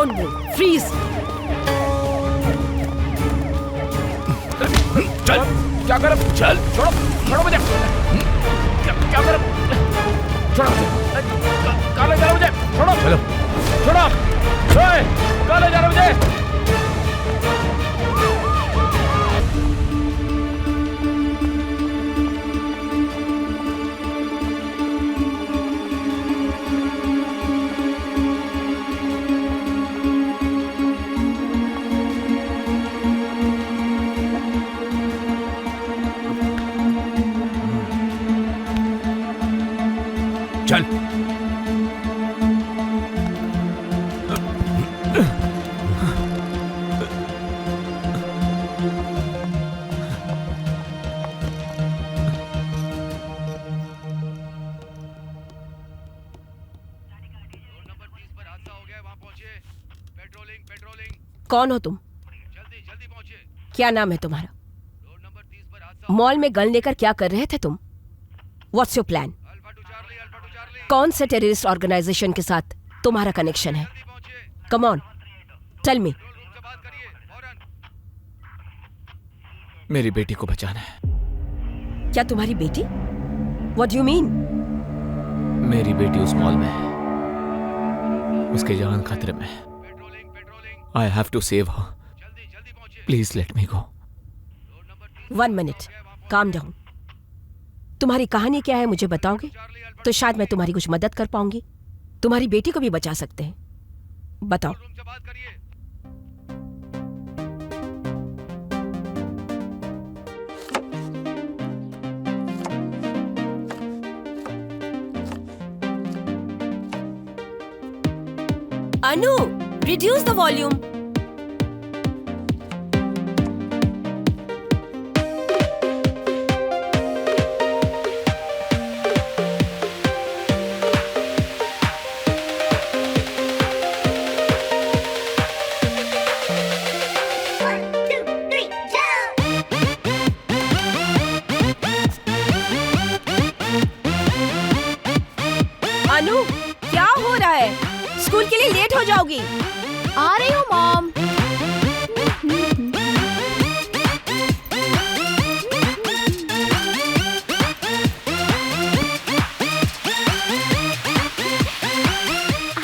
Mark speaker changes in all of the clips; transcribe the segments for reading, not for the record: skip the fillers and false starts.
Speaker 1: Don't move, freeze.
Speaker 2: चल, क्या कर? चल, छोड़ो, छोड़ो मुझे। क्या कर? छोड़ो मुझे। काले जा रहा मुझे। छोड़ो, चलो, छोड़ो। काले जा रहा मुझे। चल।
Speaker 1: कौन हो तुम? क्या नाम है तुम्हारा? मॉल में गन लेकर क्या कर रहे थे तुम? What's your plan? कौन से टेररिस्ट ऑर्गेनाइजेशन के साथ तुम्हारा कनेक्शन है? Come on, tell me.
Speaker 2: मेरी बेटी को बचाना है।
Speaker 1: क्या तुम्हारी बेटी? What do you mean?
Speaker 2: मेरी बेटी उस मॉल में है, उसकी जान खतरे में है। I have to save her. Please let me go.
Speaker 1: 1 minute, calm down. तुम्हारी कहानी क्या है मुझे बताओगे तो शायद मैं तुम्हारी कुछ मदद कर पाऊंगी। तुम्हारी बेटी को भी बचा सकते हैं, बताओ। अनु, reduce the volume. अनु, क्या हो रहा है? स्कूल के लिए लेट हो जाओगी।
Speaker 3: आ रही हूँ मॉम।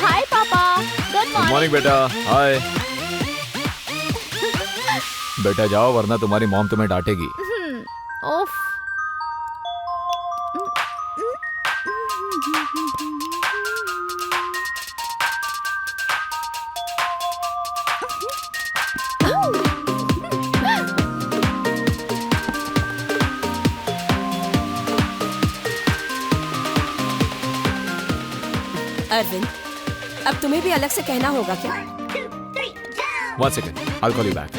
Speaker 3: हाय पापा, गुड
Speaker 2: मॉर्निंग बेटा। हाय। बेटा जाओ वरना तुम्हारी मॉम तुम्हें डांटेगी।
Speaker 3: ओफ।
Speaker 1: अरविंद, अब तुम्हें भी अलग से कहना होगा क्या?
Speaker 2: 1 second, I'll call you back.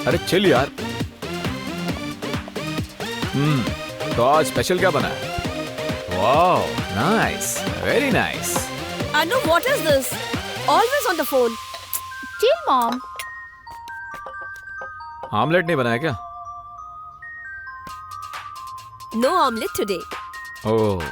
Speaker 2: अरे चिल यार। तो आज स्पेशल क्या बना है? Wow, nice, very nice.
Speaker 1: Anu, what is this? Always on the phone.
Speaker 3: Chill mom.
Speaker 2: Omelette नहीं बनाया क्या?
Speaker 1: No omelette today.
Speaker 2: Oh.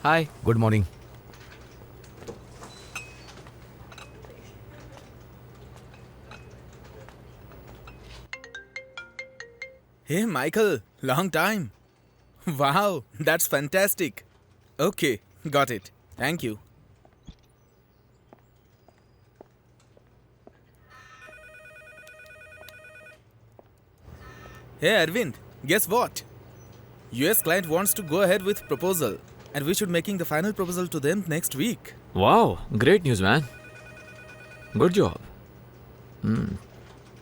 Speaker 2: Hi.
Speaker 4: Good morning.
Speaker 5: Hey Michael, long time. Wow, that's fantastic. Okay, got it. Thank you. Hey Arvind, guess what? US client wants to go ahead with proposal and we should making the final proposal to them next week.
Speaker 2: Wow, great news man. Good job.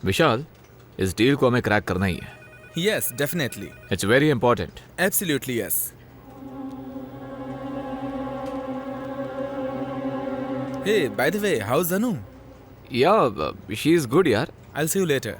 Speaker 2: विशाल, इस deal को हमें crack करना ही है.
Speaker 5: Yes, definitely.
Speaker 2: It's very important.
Speaker 5: Absolutely yes. Hey, by the way, how's Anu?
Speaker 2: Yeah, she is good, yaar.
Speaker 5: I'll see you later.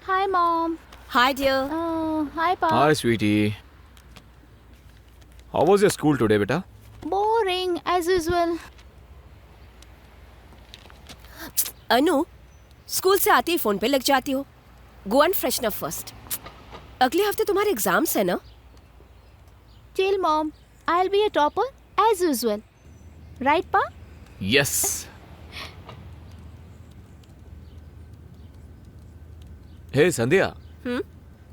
Speaker 3: Hi, Mom.
Speaker 1: Hi, dear.
Speaker 3: Hi, Pa.
Speaker 2: Hi, sweetie. How was your school today, beta?
Speaker 3: Boring, as usual.
Speaker 1: Anu, school से आते ही phone पे लग जाती हो. Go and freshen up first. अगले हफ्ते तुम्हारे exams है ना?
Speaker 3: Chill, Mom. I'll be a topper, as usual. Right, Pa?
Speaker 2: Yes. Hey, संध्या.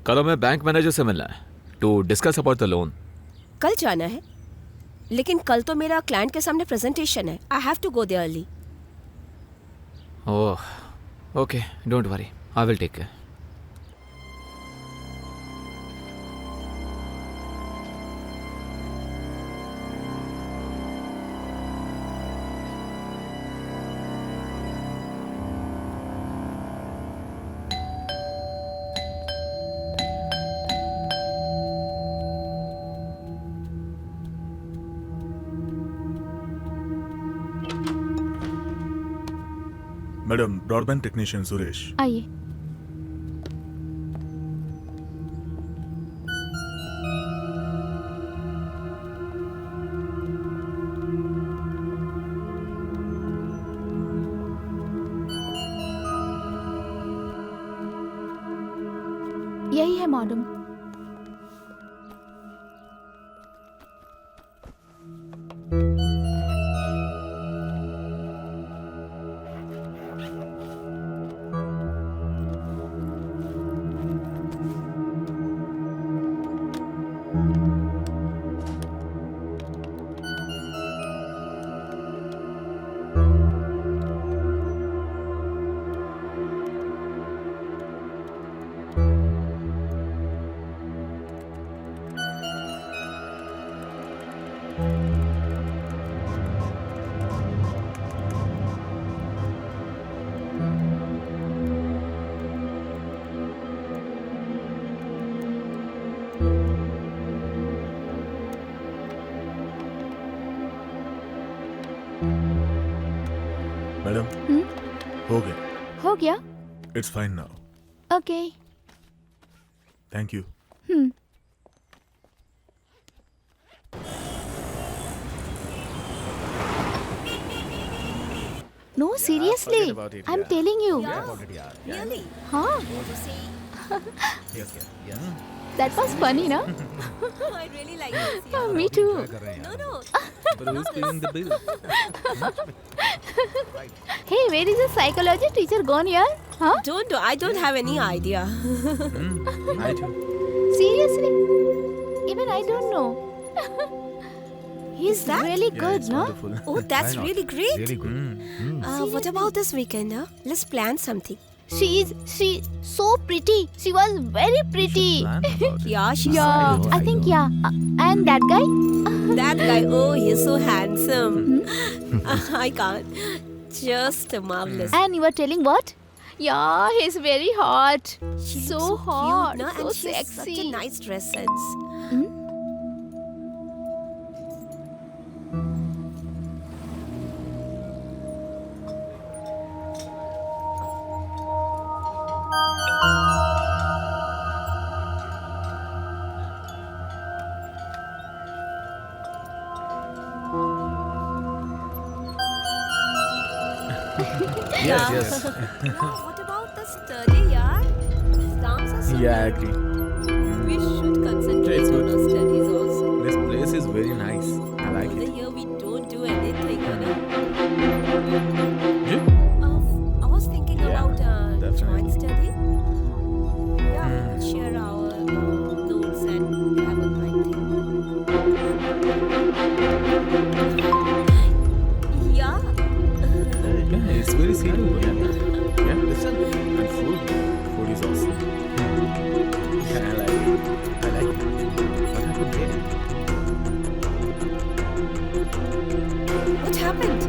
Speaker 2: कल हमें बैंक मैनेजर से मिलना है to discuss about the loan.
Speaker 1: कल जाना है, लेकिन कल तो मेरा क्लाइंट के सामने प्रेजेंटेशन है. I have to go there early.
Speaker 2: Oh, okay, don't worry, I will take care.
Speaker 4: Madam broadband technician Suresh.
Speaker 3: आइए. यही है मैडम.
Speaker 4: मैडम हो गया.
Speaker 3: हो गया.
Speaker 4: It's fine now.
Speaker 3: Okay.
Speaker 4: Thank you.
Speaker 3: No, seriously. I'm telling you.
Speaker 1: Really?
Speaker 3: Huh? That was funny, no?
Speaker 1: I really like this.
Speaker 3: Oh, me too.
Speaker 1: No.
Speaker 5: But who's paying the bill?
Speaker 3: Hey, where is the psychology teacher gone here? Huh?
Speaker 1: I don't have any idea.
Speaker 5: I do.
Speaker 3: Seriously? Even I don't know. He's
Speaker 1: that?
Speaker 3: really good, no?
Speaker 5: Wonderful.
Speaker 1: Oh, that's really great.
Speaker 6: Really good.
Speaker 1: What about this weekend? Let's plan something.
Speaker 3: She's so pretty. She was very pretty.
Speaker 5: Plan about it.
Speaker 1: Yeah, she's
Speaker 3: Yeah, I think yeah. And that guy?
Speaker 1: that guy. Oh, he's so handsome. I can't. Just marvelous.
Speaker 3: And you were telling what? Yeah, he's very hot.
Speaker 1: She
Speaker 3: So
Speaker 1: looks
Speaker 3: hot,
Speaker 1: cute, no?
Speaker 3: so
Speaker 1: And she has such a
Speaker 3: sexy.
Speaker 1: nice dress sense.
Speaker 5: Yes.
Speaker 1: What about the study, yaar? Exams are so
Speaker 5: Yeah, I
Speaker 1: near.
Speaker 5: agree.
Speaker 1: We should concentrate
Speaker 5: It's
Speaker 1: on
Speaker 5: good.
Speaker 1: our studies also.
Speaker 5: This place is very nice. I like
Speaker 1: The
Speaker 5: it.
Speaker 1: year we don't do anything, you know.
Speaker 5: You?
Speaker 1: I was thinking
Speaker 5: Yeah,
Speaker 1: about
Speaker 5: definitely.
Speaker 1: joint study. Yeah, we could share our notes and have a joint thing. Yeah.
Speaker 5: Yeah, it's very serious. Yeah. Listen. And food. Food is awesome.
Speaker 1: What happened?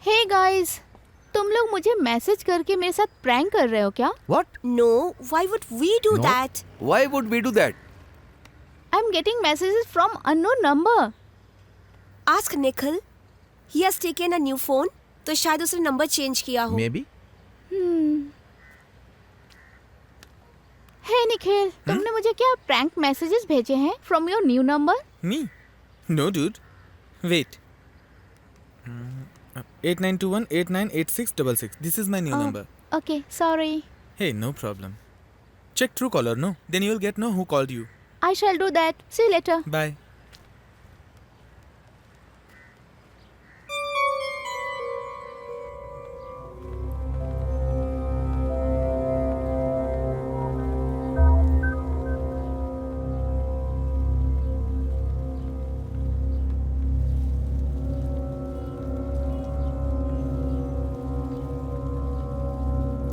Speaker 3: Hey guys, तुम लोग मुझे message करके मेरे साथ prank कर रहे हो क्या?
Speaker 6: What?
Speaker 1: No, why would we do
Speaker 6: No.
Speaker 1: that?
Speaker 6: Why would we do that?
Speaker 3: I am getting messages from unknown number.
Speaker 1: Ask Nikhil. He has taken a new phone. तो शायद उसने नंबर चेंज किया हो.
Speaker 6: Maybe.
Speaker 3: हे निखिल, तुमने मुझे क्या prank messages भेजे हैं from your new number?
Speaker 5: Me? No, dude. Wait. 8921898666. This is my new number.
Speaker 3: Okay, sorry.
Speaker 5: Hey, no problem. Check Truecaller, no? Then you'll get know who called you.
Speaker 3: I shall do that. See you later.
Speaker 5: Bye.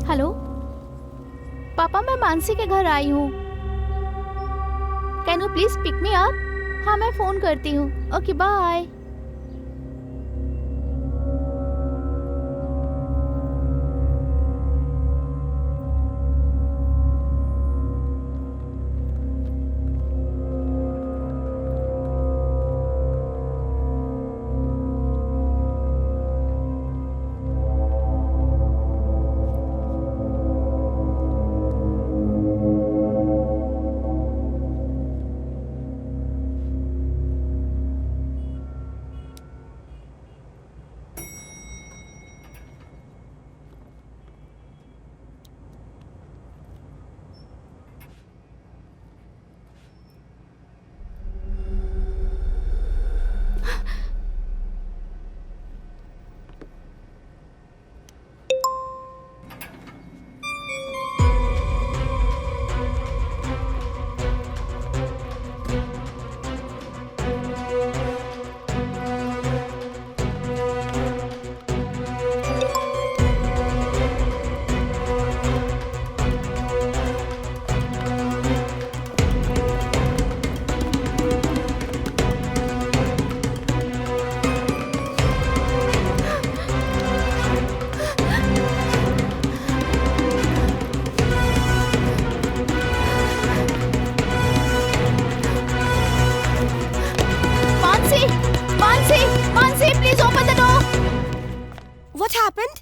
Speaker 3: Hello papa, मैं मानसी के घर आई हूँ. Can you please pick me up? हाँ, मैं phone करती हूँ. Okay, bye.
Speaker 1: What happened?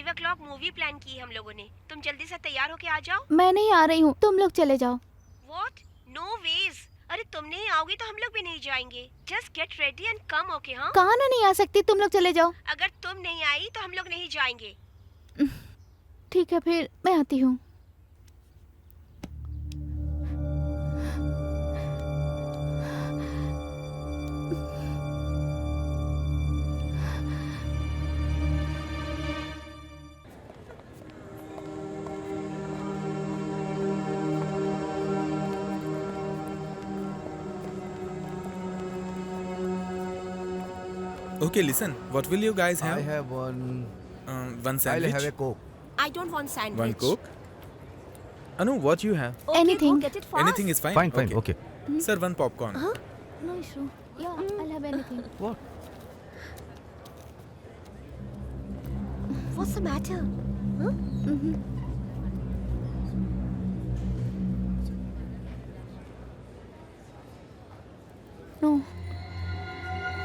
Speaker 1: 5 o'clock movie plan की है हम लोगों ने. तुम जल्दी से तैयार होके आ जाओ.
Speaker 3: मैं नहीं आ रही हूँ, तुम लोग चले जाओ.
Speaker 1: What? No ways. अरे तुम नहीं आओगी तो हम लोग भी नहीं जाएंगे. Just get ready and come, okay? हाँ?
Speaker 3: कहाँ ना नहीं आ सकती, तुम लोग चले जाओ.
Speaker 1: अगर तुम नहीं आई तो हम लोग नहीं जाएंगे.
Speaker 3: ठीक है, फिर मैं आती हूँ.
Speaker 5: Okay, listen. What will you guys have?
Speaker 6: I have one.
Speaker 5: One
Speaker 6: I'll
Speaker 5: sandwich.
Speaker 6: have a Coke.
Speaker 1: I don't want sandwich.
Speaker 5: One Coke. Anu, what you have?
Speaker 1: Okay,
Speaker 3: Anything.
Speaker 1: Go get it fast.
Speaker 5: Anything is fine.
Speaker 6: Fine, fine. Okay.
Speaker 5: Sir, one popcorn.
Speaker 3: No issue. Yeah, I'll have anything.
Speaker 6: What?
Speaker 1: What's the matter?
Speaker 3: No.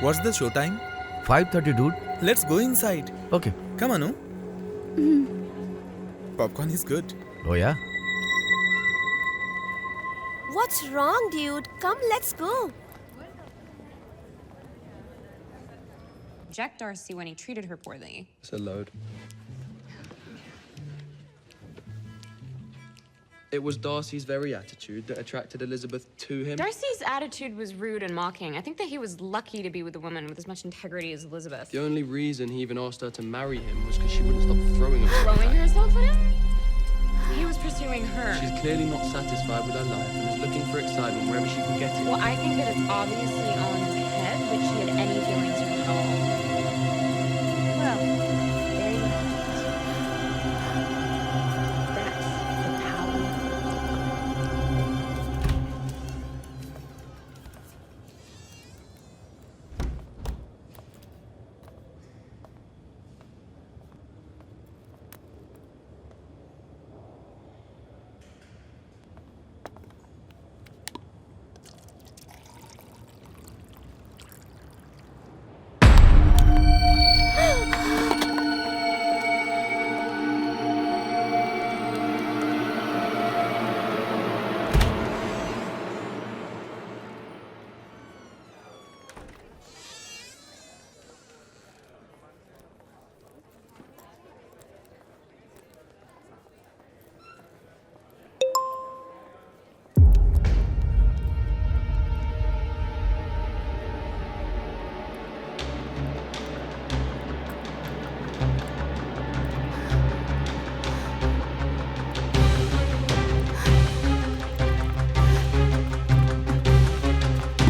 Speaker 5: What's the show time?
Speaker 6: 5:30, dude.
Speaker 5: Let's go inside.
Speaker 6: Okay.
Speaker 5: Come on, Anu. Popcorn is good.
Speaker 6: Oh yeah.
Speaker 1: What's wrong, dude? Come, let's go.
Speaker 7: Reject Darcy when he treated her poorly.
Speaker 8: It's a load. It was Darcy's very attitude that attracted Elizabeth to him.
Speaker 7: Darcy's attitude was rude and mocking. I think that he was lucky to be with a woman with as much integrity as Elizabeth.
Speaker 8: The only reason he even asked her to marry him was because she wouldn't stop throwing herself
Speaker 7: Throwing
Speaker 8: at him.
Speaker 7: herself at him? He was pursuing her.
Speaker 8: She's clearly not satisfied with her life and is looking for excitement wherever she can get it.
Speaker 7: Well, I think that it's obviously all in his head that she had any feelings for him at all.
Speaker 1: Well, there you have it. That's the power.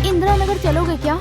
Speaker 3: Indira Nagar चलोगे क्या?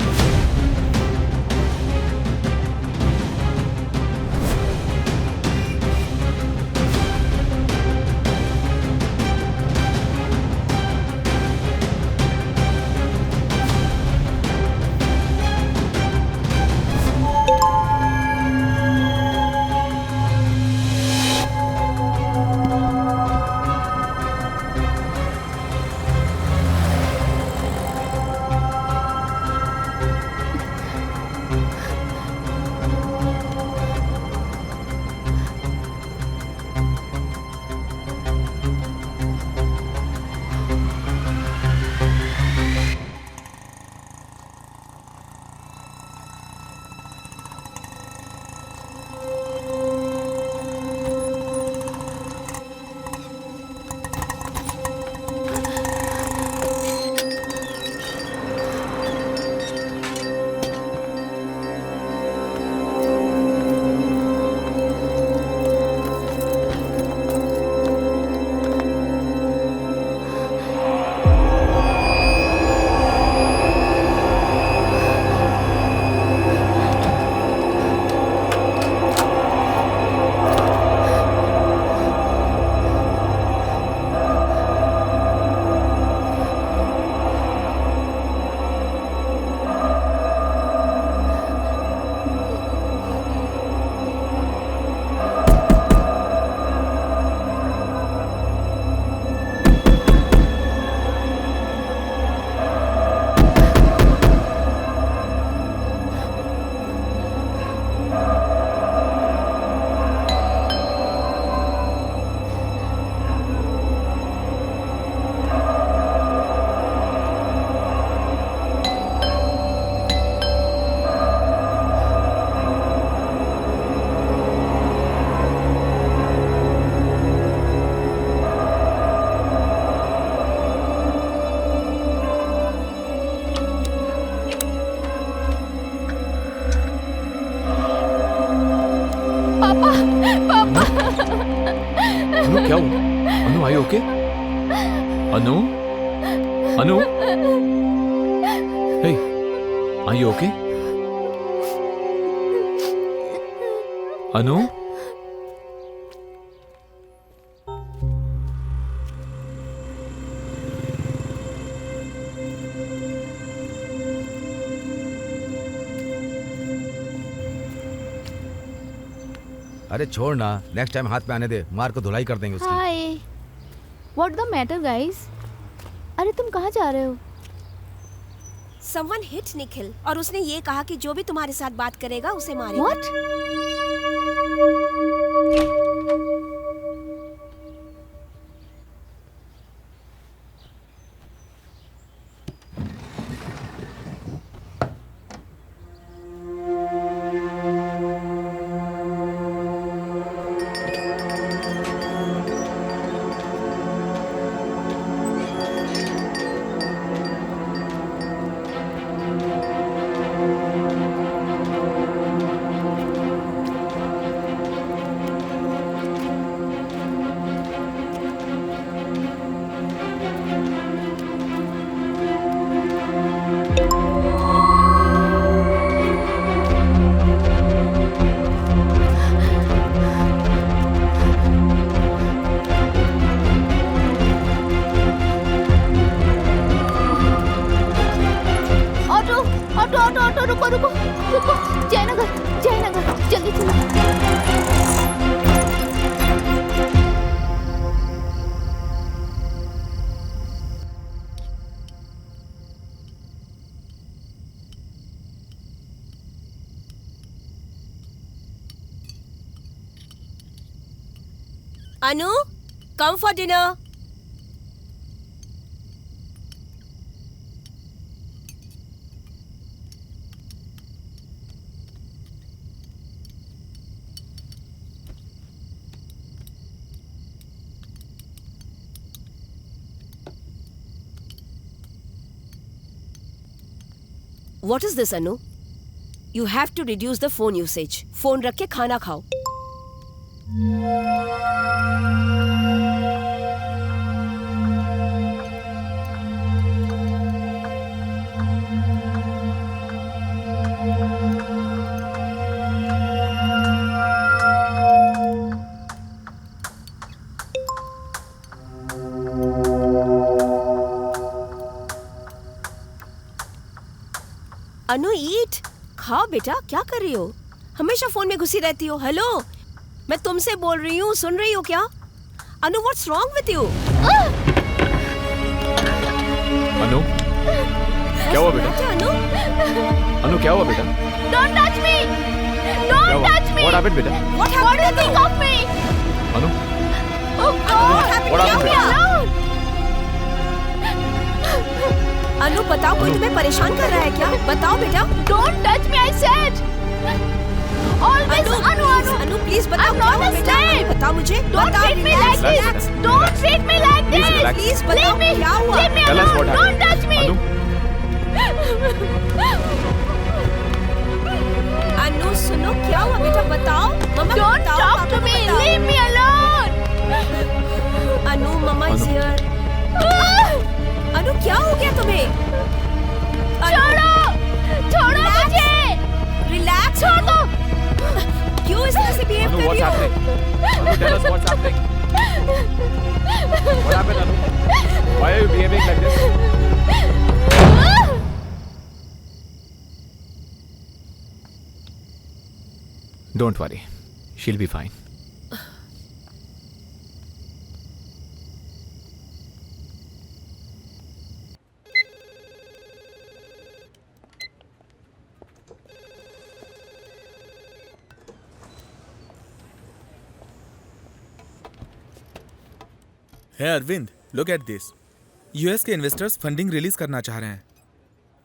Speaker 2: अनु क्या हुआ? Anu I okay? Anu? Anu? Hey, are you okay? Anu?
Speaker 6: अरे छोड़ ना, next time हाथ पे आने दे, मार को धुलाई कर देंगे उसकी।
Speaker 3: हाय, व्हाट द मैटर गाइस? अरे तुम कहाँ जा रहे हो?
Speaker 1: Someone hit निखिल और उसने ये कहा कि जो भी तुम्हारे साथ बात करेगा उसे मारेगा।
Speaker 3: What? रुको जयनगर जयनगर जल्दी चलो।
Speaker 1: Anu, come for dinner. What is this, Anu? You have to reduce the phone usage. Phone रख के खाना खाओ. अनु ईट खाओ बेटा, क्या कर रही हो? हमेशा फोन में घुसी रहती हो. हेलो, मैं तुमसे बोल रही हूँ, सुन रही हो क्या? अनु, व्हाट्स रॉन्ग विथ यू?
Speaker 2: अनु क्या हुआ बेटा?
Speaker 1: अनु,
Speaker 2: अनु क्या हुआ बेटा?
Speaker 3: Don't touch me! Don't touch me!
Speaker 2: What happened बेटा?
Speaker 3: What do you think of me?
Speaker 2: Anu
Speaker 3: Oh God!
Speaker 2: What happened
Speaker 3: Leave me
Speaker 2: बेटा?
Speaker 3: alone!
Speaker 1: अनु बताओ, कोई तुम्हें परेशान कर रहा है क्या? बताओ बेटा.
Speaker 3: Don't touch me, I said! Always
Speaker 1: Anu please बताओ.
Speaker 3: I'm not
Speaker 1: क्या हुआ
Speaker 3: a
Speaker 1: बेटा?
Speaker 3: slave.
Speaker 1: बताओ मुझे.
Speaker 3: Don't
Speaker 1: बताओ,
Speaker 3: treat me
Speaker 1: relax,
Speaker 3: like
Speaker 1: relax.
Speaker 3: this! Don't treat me like
Speaker 2: Please
Speaker 3: this!
Speaker 2: relax.
Speaker 1: Please बताओ,
Speaker 3: Leave me!
Speaker 1: क्या हुआ?
Speaker 3: Leave me
Speaker 2: Tell us what
Speaker 3: alone! Don't
Speaker 2: happened.
Speaker 3: touch me!
Speaker 1: अनु सुनो, क्या हुआ बेटा? बताओ. मम्मा
Speaker 3: Don't
Speaker 1: बताओ,
Speaker 3: talk
Speaker 1: पापा
Speaker 3: to
Speaker 1: को
Speaker 3: me!
Speaker 1: बताओ.
Speaker 3: Leave me alone!
Speaker 1: Anu, mamma is here. Anu क्या हो गया तुम्हें?
Speaker 3: छोड़ो! छोड़ो मुझे!
Speaker 1: रिलैक्स.
Speaker 3: छोड़ दो!
Speaker 1: क्यों इस तरह से बिहेव
Speaker 2: अनु
Speaker 1: कर
Speaker 2: what's
Speaker 1: रही हो?
Speaker 2: happening? Anu tell us what's happening. What happened Anu? Why are you behaving like this? Don't worry, she'll be fine.
Speaker 5: Hey Arvind, look at this. US के इन्वेस्टर्स फंडिंग रिलीज करना चाह रहे हैं.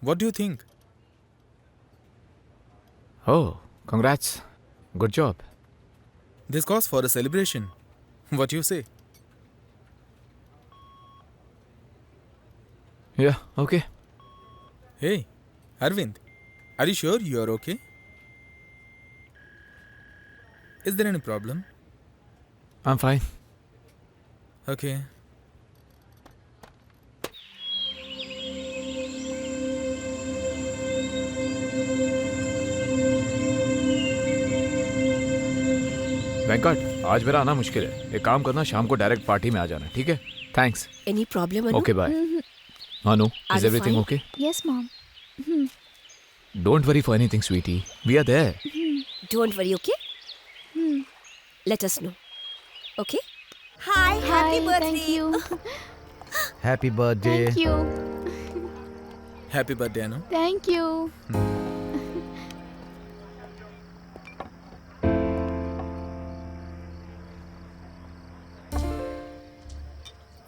Speaker 5: What do you think?
Speaker 2: Oh, congrats. Good job.
Speaker 5: This calls for a celebration. What you say?
Speaker 2: Yeah, okay.
Speaker 5: Hey, Arvind, are you sure you are okay? Is there any problem?
Speaker 2: I'm fine.
Speaker 5: Okay.
Speaker 2: Venkat, आज मेरा आना मुश्किल है. एक काम करना, शाम को डायरेक्ट पार्टी में आ जाना, ठीक है? Thanks.
Speaker 1: Any problem, Anu?
Speaker 2: Okay, bye. Anu,
Speaker 1: Are
Speaker 2: is
Speaker 1: you
Speaker 2: everything
Speaker 1: fine?
Speaker 2: okay?
Speaker 3: Yes, Mom.
Speaker 2: Don't worry for anything, sweetie. We are there.
Speaker 1: Don't worry, okay? Let us know. Okay? Hi,
Speaker 3: Hi, thank you.
Speaker 6: Happy birthday.
Speaker 3: Thank you.
Speaker 5: Happy birthday, Anu.
Speaker 3: Thank you.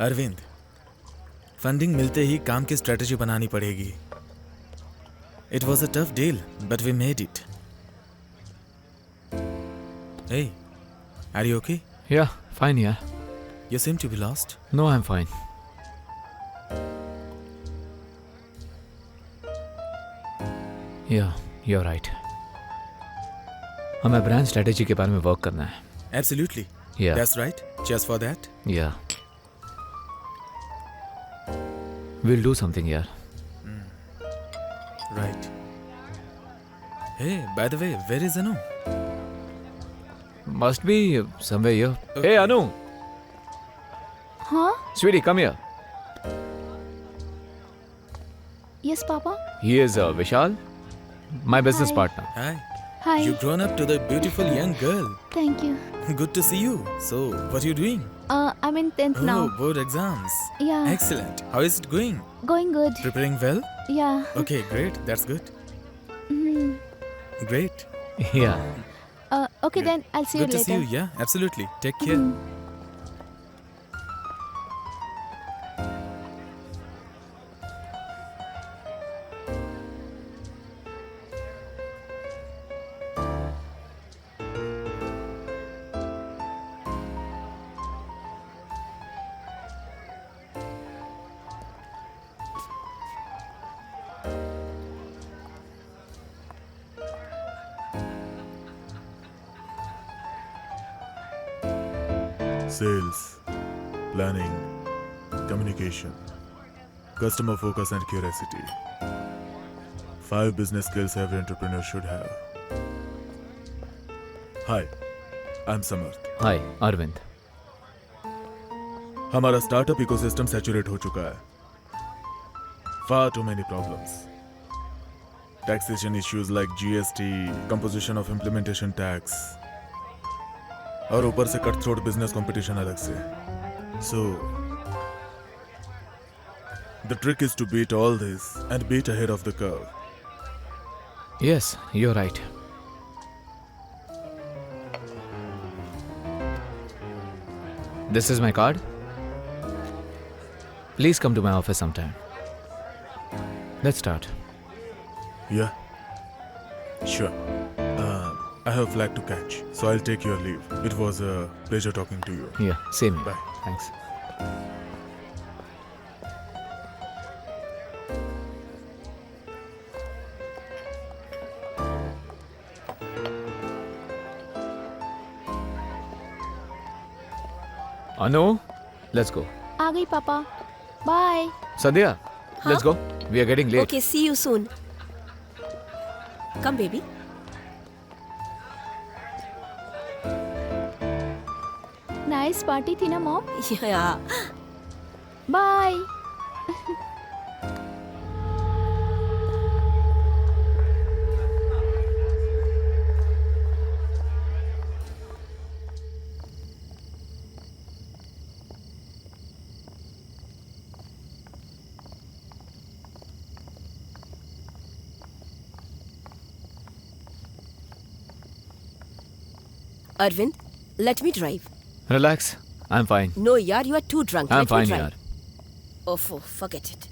Speaker 5: Arvind, funding मिलते ही काम की strategy बनानी पड़ेगी. It was a tough deal, but we made it. Hey, are you okay?
Speaker 2: Yeah, fine, yeah.
Speaker 5: You seem to be lost.
Speaker 2: No, I'm fine. Yeah, you're right. हमें brand strategy के बारे में वर्क करना है.
Speaker 5: Absolutely.
Speaker 2: Yeah.
Speaker 5: That's right. Cheers for that.
Speaker 2: Yeah. We'll do something, yaar.
Speaker 5: Right. Hey, by the way, where is Anu?
Speaker 2: Must be somewhere here.
Speaker 5: Okay.
Speaker 2: Hey, Anu.
Speaker 3: Huh?
Speaker 2: Sweetie, come here.
Speaker 3: Yes, Papa.
Speaker 2: He is Vishal, my business
Speaker 3: Hi.
Speaker 2: partner.
Speaker 5: Hi.
Speaker 3: Hi.
Speaker 5: You've grown up to the beautiful young girl.
Speaker 3: Thank you.
Speaker 5: Good to see you. So, what are you doing?
Speaker 3: I'm in 10th
Speaker 5: Oh,
Speaker 3: now.
Speaker 5: board exams.
Speaker 3: Yeah.
Speaker 5: Excellent. How is it going?
Speaker 3: Going good.
Speaker 5: Preparing well?
Speaker 3: Yeah.
Speaker 5: Okay, great. That's good.
Speaker 3: Mhm.
Speaker 5: Great.
Speaker 2: Yeah.
Speaker 3: Okay, then I'll see you
Speaker 5: Good to
Speaker 3: later.
Speaker 5: see you. Yeah, absolutely. Take care.
Speaker 4: Sales, planning, communication, customer focus and curiosity. 5 business skills every entrepreneur should have. Hi, I'm Samarth.
Speaker 2: Hi, Arvind.
Speaker 4: हमारा startup ecosystem saturate हो चुका है. Far too many problems. Taxation issues like GST, composition of implementation tax, और ऊपर से cut throat business competition अलग से. So, the trick is to beat all this and beat ahead of the curve.
Speaker 2: Yes, you're right. This is my card. Please come to my office sometime. Let's start.
Speaker 4: Yeah, sure. I have a flight to catch, so I'll take your leave. It was a pleasure talking to you.
Speaker 2: Yeah, same here.
Speaker 4: Bye.
Speaker 2: Thanks. Anu, let's go.
Speaker 3: आ गई पापा. Bye.
Speaker 2: Sandhya, let's go. We are getting late.
Speaker 1: Okay, see you soon. Come, baby.
Speaker 3: Nice party थी ना mom.
Speaker 1: Yeah.
Speaker 3: Bye.
Speaker 1: Arvind, let me drive.
Speaker 2: Relax. I'm fine.
Speaker 1: No, yaar, you are too drunk.
Speaker 2: I'm
Speaker 1: Let me
Speaker 2: fine,
Speaker 1: drive.
Speaker 2: yaar.
Speaker 1: Oh, forget it.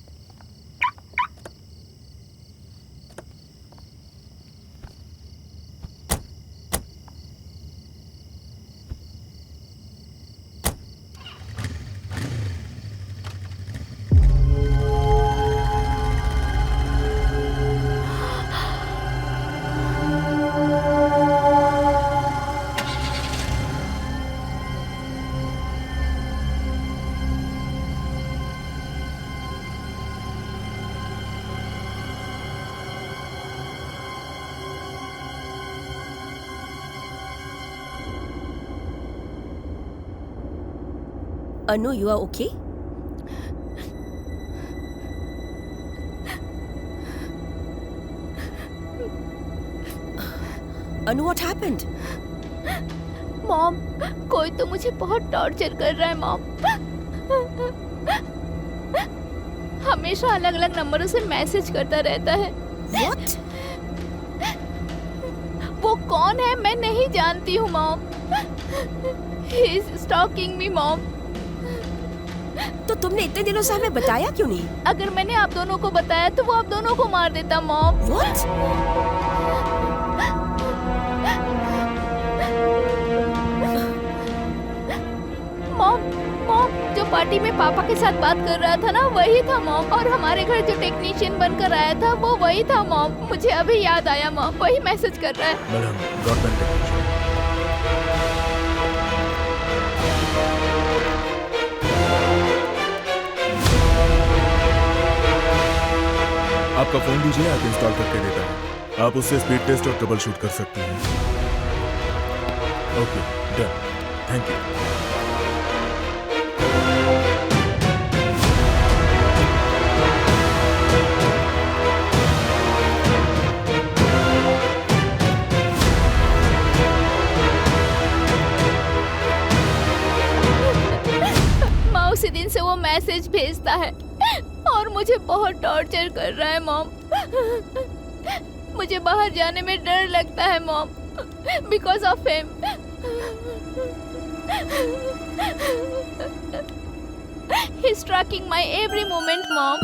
Speaker 1: Anu, you are okay? Anu, what happened?
Speaker 3: Mom, कोई तो मुझे बहुत torture कर रहा है mom. हमेशा अलग अलग नंबरों से मैसेज करता रहता है।
Speaker 1: What?
Speaker 3: वो कौन है मैं नहीं जानती हूँ mom. He is stalking me mom.
Speaker 1: तो तुमने इतने दिनों से हमें बताया क्यों नहीं?
Speaker 3: अगर मैंने आप दोनों को बताया तो वो आप दोनों को मार देता मॉम।
Speaker 1: What?
Speaker 3: मॉम, मॉम, जो पार्टी में पापा के साथ बात कर रहा था ना वही था मॉम। और हमारे घर जो टेक्नीशियन बनकर आया था वो वही था मॉम। मुझे अभी याद आया मॉम, वही मैसेज कर रहा है।
Speaker 4: Madam, broadband technician. आपका फोन दीजिए, आप इंस्टॉल करके देता हूँ। आप उससे स्पीड टेस्ट और ट्रबल शूट कर सकती हैं। Okay, done, thank you.
Speaker 3: माँ उसी दिन से वो मैसेज भेजता है और मुझे बहुत टॉर्चर कर रहा है मॉम। मुझे बाहर जाने में डर लगता है mom, because of him. He's tracking my every moment, mom.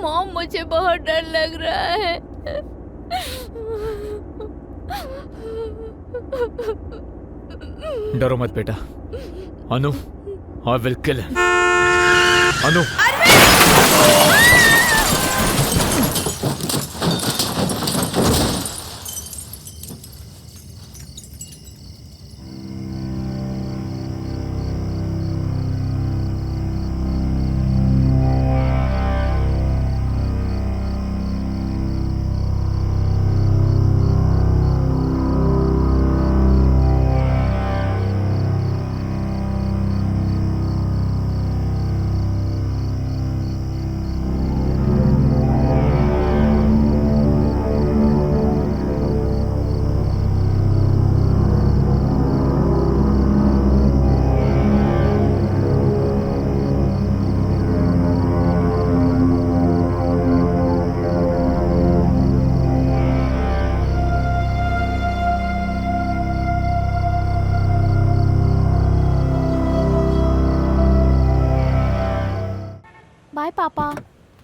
Speaker 3: Mom मुझे बहुत डर लग रहा है।
Speaker 2: डरो मत बेटा। Anu, I will kill him. Anu,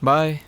Speaker 2: bye.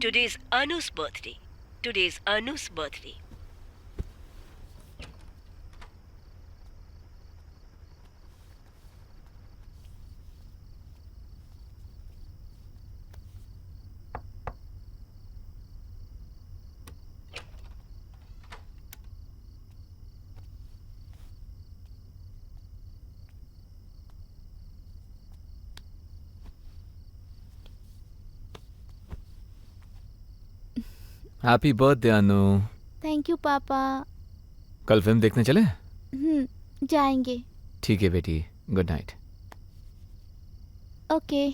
Speaker 1: Today is Anu's birthday. Today is Anu's birthday.
Speaker 2: Happy birthday Anu.
Speaker 3: Thank you papa.
Speaker 2: कल फिल्म देखने चले?
Speaker 3: जाएंगे।
Speaker 2: ठीक है बेटी, good night.
Speaker 3: Okay,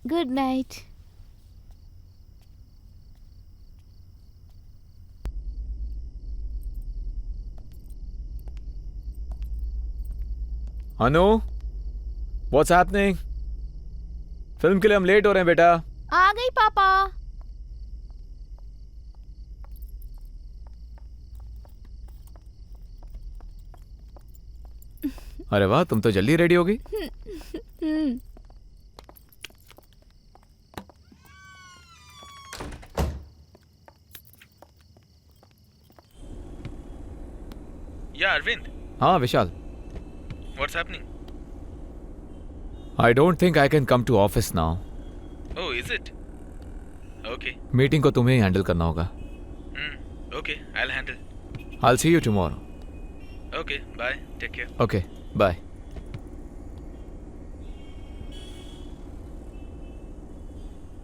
Speaker 3: good night.
Speaker 2: Anu, what's happening? Film के लिए हम लेट हो रहे हैं बेटा।
Speaker 3: आ गई पापा।
Speaker 2: अरे वाह, तुम तो जल्दी रेडी हो गई।
Speaker 5: या अरविंद,
Speaker 2: हाँ Vishal.
Speaker 5: What's happening?
Speaker 2: I don't think I can come to office now.
Speaker 5: Oh, is it? Okay.
Speaker 2: Meeting को तुम्हें ही हैंडल करना होगा।
Speaker 5: Okay, I will handle.
Speaker 2: I will see you tomorrow.
Speaker 5: Okay, bye, take care.
Speaker 2: Okay, bye.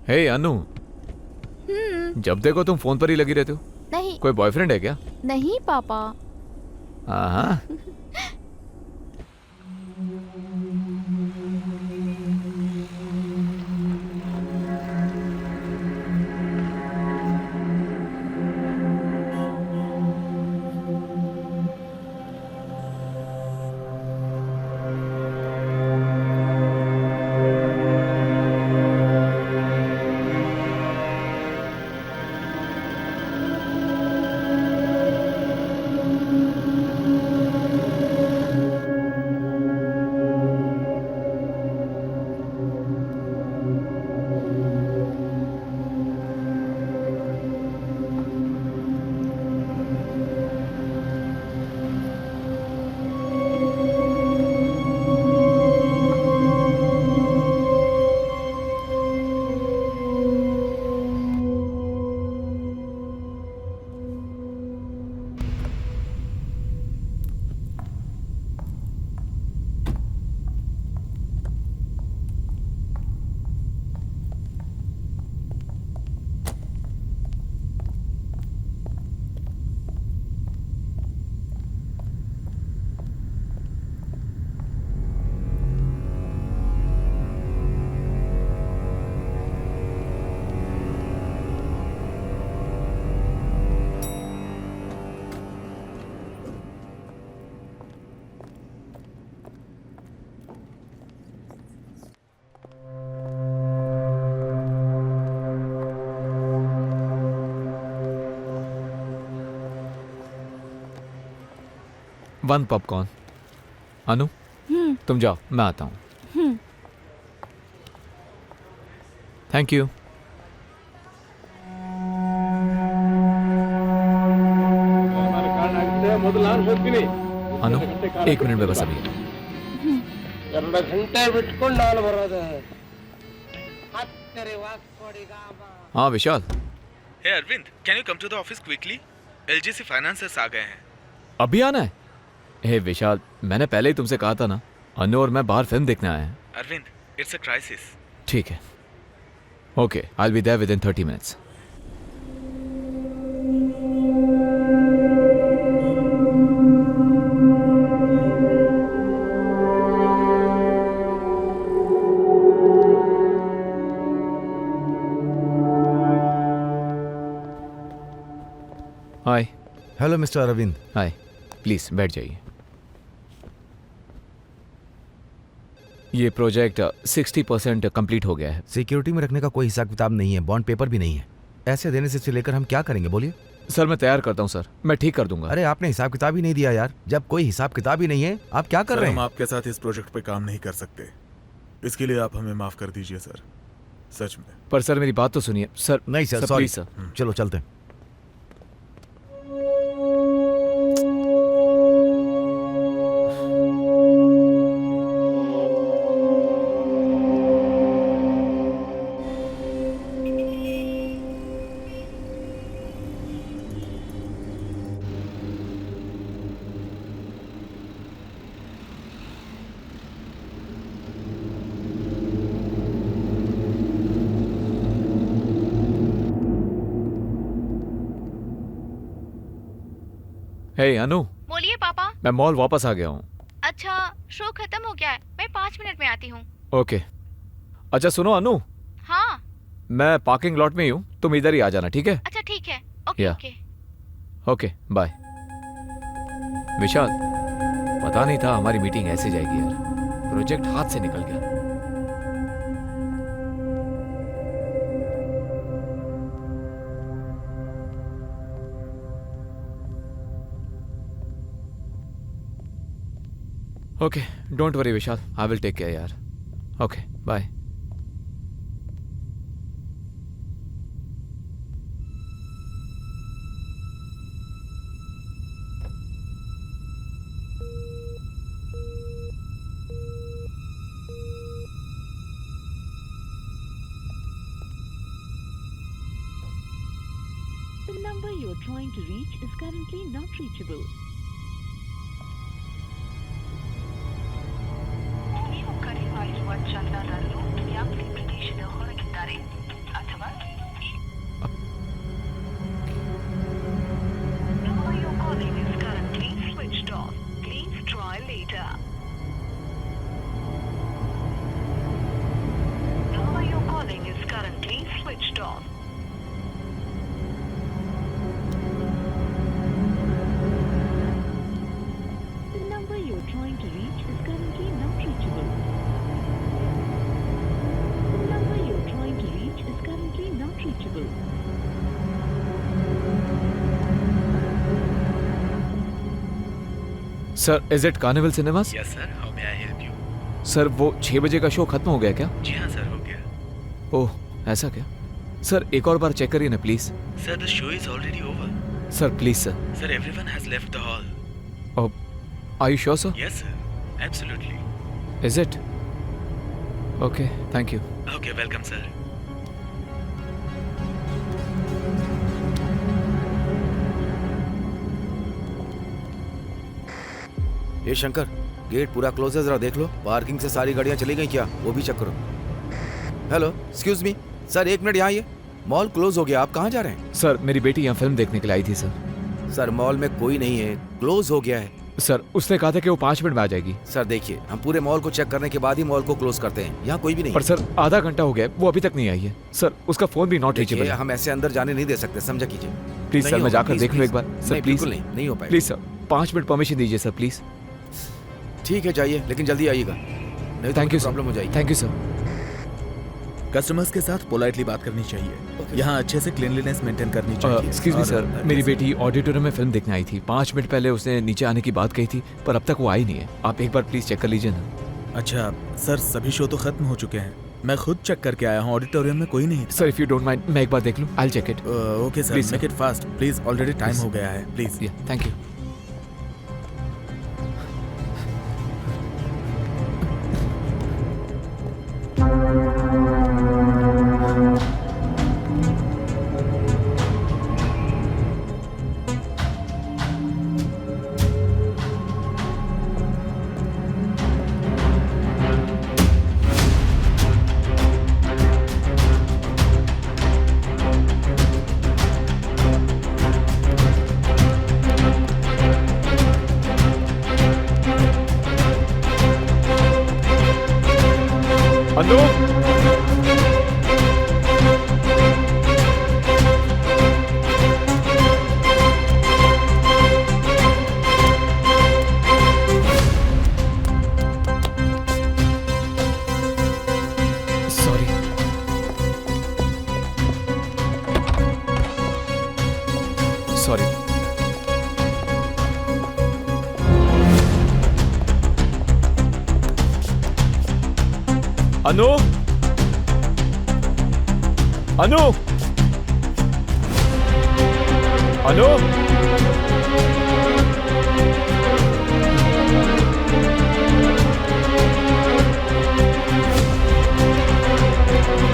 Speaker 2: Hey Anu, जब देखो तुम phone पर ही लगी रहते हो।
Speaker 3: नहीं
Speaker 2: कोई बॉयफ्रेंड है क्या?
Speaker 3: नहीं पापा।
Speaker 2: हाँ। One popcorn. अनु, तुम जाओ, मैं आता हूँ। Thank you. अनु, 1 मिनट में बस अभी। हाँ Vishal.
Speaker 5: Hey Arvind, can you come to the office quickly? LGC financers आ गए हैं।
Speaker 2: अभी आना है? हे विशाल, मैंने पहले ही तुमसे कहा था ना, अनु और मैं बाहर फिल्म देखने आए हैं।
Speaker 5: Arvind, it's a crisis.
Speaker 2: ठीक है, Okay, I'll be there within 30 minutes. Hi.
Speaker 6: Hello mister Arvind.
Speaker 2: Hi. Please बैठ जाइए। ये प्रोजेक्ट 60% कंप्लीट हो गया है।
Speaker 6: सिक्योरिटी में रखने का कोई हिसाब किताब नहीं है, बॉन्ड पेपर भी नहीं है। ऐसे देने से लेकर हम क्या करेंगे बोलिए?
Speaker 2: सर मैं तैयार करता हूँ सर, मैं ठीक कर दूंगा।
Speaker 6: अरे आपने हिसाब किताब ही नहीं दिया यार। जब कोई हिसाब किताब ही नहीं है आप क्या कर
Speaker 4: सर,
Speaker 6: रहे
Speaker 4: हम
Speaker 6: हैं?
Speaker 4: आपके साथ इस प्रोजेक्ट पे काम नहीं कर सकते। इसके लिए आप हमें माफ कर दीजिए सर, सच में।
Speaker 2: पर सर मेरी बात तो सुनिए सर।
Speaker 6: नहीं सर, सॉरी
Speaker 2: प्लीज सर।
Speaker 6: चलो चलते हैं।
Speaker 2: हे अनु,
Speaker 3: बोलिए पापा।
Speaker 2: मैं मॉल वापस आ गया हूँ।
Speaker 3: अच्छा, शो खत्म हो गया है, मैं 5 मिनट में आती हूँ।
Speaker 2: ओके। अच्छा सुनो अनु,
Speaker 3: हाँ।
Speaker 2: मैं पार्किंग लॉट में ही हूँ, तुम इधर ही आ जाना, ठीक है?
Speaker 3: अच्छा ठीक है। ओके
Speaker 2: या।
Speaker 3: ओके।
Speaker 2: Okay bye. विशाल, पता नहीं था हमारी मीटिंग ऐसे जाएगी यार, प्रोजेक्ट हाथ से निकल गया। Okay, don't worry Vishal, I will take care यार। Okay bye.
Speaker 9: The number you are trying to reach is currently not reachable. ನೀವು ಕರೆ ಮಾಡಿರುವ ಚಂದಾದಾರರು ಯಾವುದೇ ಪ್ರದೇಶದ ಹೊರಗಿದ್ದಾರೆ ಅಥವಾ number you're calling is currently switched off. Please try later. Number you're calling is currently switched off. The number you are trying to reach is currently not reachable. The number you are trying to reach is currently not reachable.
Speaker 2: Sir, is it carnival cinemas?
Speaker 5: Yes sir, how may I help you?
Speaker 2: Sir वो 6 बजे का show खत्म हो गया क्या?
Speaker 5: जी हाँ sir, हो गया।
Speaker 2: ओह ऐसा क्या? सर एक और बार चेक करिए ना please.
Speaker 5: Sir the show is already over.
Speaker 2: Sir please sir.
Speaker 5: Sir everyone has left the hall.
Speaker 2: Are you sure sir?
Speaker 5: Yes sir, absolutely.
Speaker 2: Is it? Okay, thank you.
Speaker 5: Okay, welcome sir.
Speaker 6: ये Shankar, gate पूरा close है, जरा देख लो। Parking से सारी गाड़ियां चली गई क्या, वो भी चेक करो। Hello, excuse me sir, 1 minute यहाँ आइए। मॉल क्लोज हो गया, आप कहाँ जा रहे हैं?
Speaker 2: सर मेरी बेटी यहाँ फिल्म देखने के लिए आई थी सर।
Speaker 6: सर मॉल में कोई नहीं है, क्लोज हो गया है।
Speaker 2: सर उसने कहा था कि वो 5 मिनट में आ जाएगी।
Speaker 6: सर देखिए, हम पूरे मॉल को चेक करने के बाद ही मॉल को क्लोज करते हैं। यहाँ कोई भी नहीं
Speaker 2: पर सर आधा घंटा हो गया, वो अभी तक नहीं आई है। सर उसका फोन भी नॉट रीचेबल
Speaker 6: देखिए,
Speaker 2: है।
Speaker 6: हम ऐसे अंदर जाने नहीं दे सकते, समझा कीजिए।
Speaker 2: प्लीज सर,
Speaker 6: नहीं
Speaker 2: मैं
Speaker 6: होगा,
Speaker 2: जाकर
Speaker 6: प्लीज,
Speaker 2: देख लूँ एक
Speaker 6: प्लीज।
Speaker 2: बार। सर
Speaker 6: नहीं,
Speaker 2: प्लीज।
Speaker 6: बिल्कुल नहीं हो पाएगा।
Speaker 2: प्लीज सर 5 मिनट परमिशन दीजिए सर प्लीज।
Speaker 6: ठीक है जाइए, लेकिन जल्दी आइएगा, नहीं तो
Speaker 2: थैंक यू
Speaker 6: प्रॉब्लम हो जाएगी।
Speaker 2: Thank you sir.
Speaker 4: कस्टमर्स के साथ पोलाइटली बात करनी चाहिए, यहाँ अच्छे से क्लीनलीनेस मेंटेन करनी चाहिए।
Speaker 2: एक्सक्यूज मी सर, मेरी बेटी ऑडिटोरियम में फिल्म देखने आई थी। 5 मिनट पहले उसने नीचे आने की बात कही थी, पर अब तक वो आई नहीं है। आप एक बार प्लीज चेक कर लीजिए ना।
Speaker 4: अच्छा सर, सभी शो तो खत्म हो चुके हैं, मैं खुद चेक करके आया हूँ, ऑडिटोरियम में कोई नहीं था।
Speaker 2: Sir if you don't mind, मैं एक बार देख लूँ। I check it.
Speaker 4: Okay sir,
Speaker 2: Please,
Speaker 4: make
Speaker 2: sir.
Speaker 4: It fast please, already time
Speaker 2: Please.
Speaker 4: हो गया है, please.
Speaker 2: Thank you. Anu
Speaker 5: sorry. Sorry.
Speaker 2: Anu Anu Anu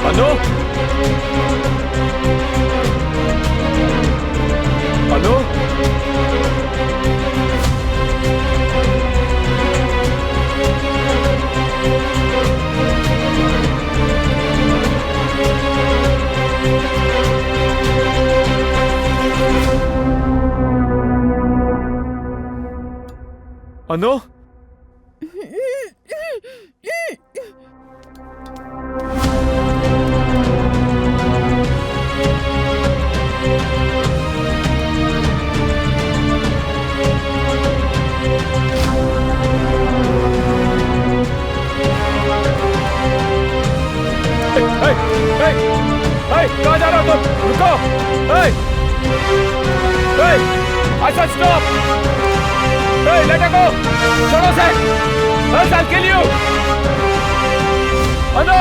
Speaker 2: Anu Anu Anu कहाँ जा रहे हो तुम? रुको! I said stop! Let her go! छोड़ो उसे! I'll kill you! Anu!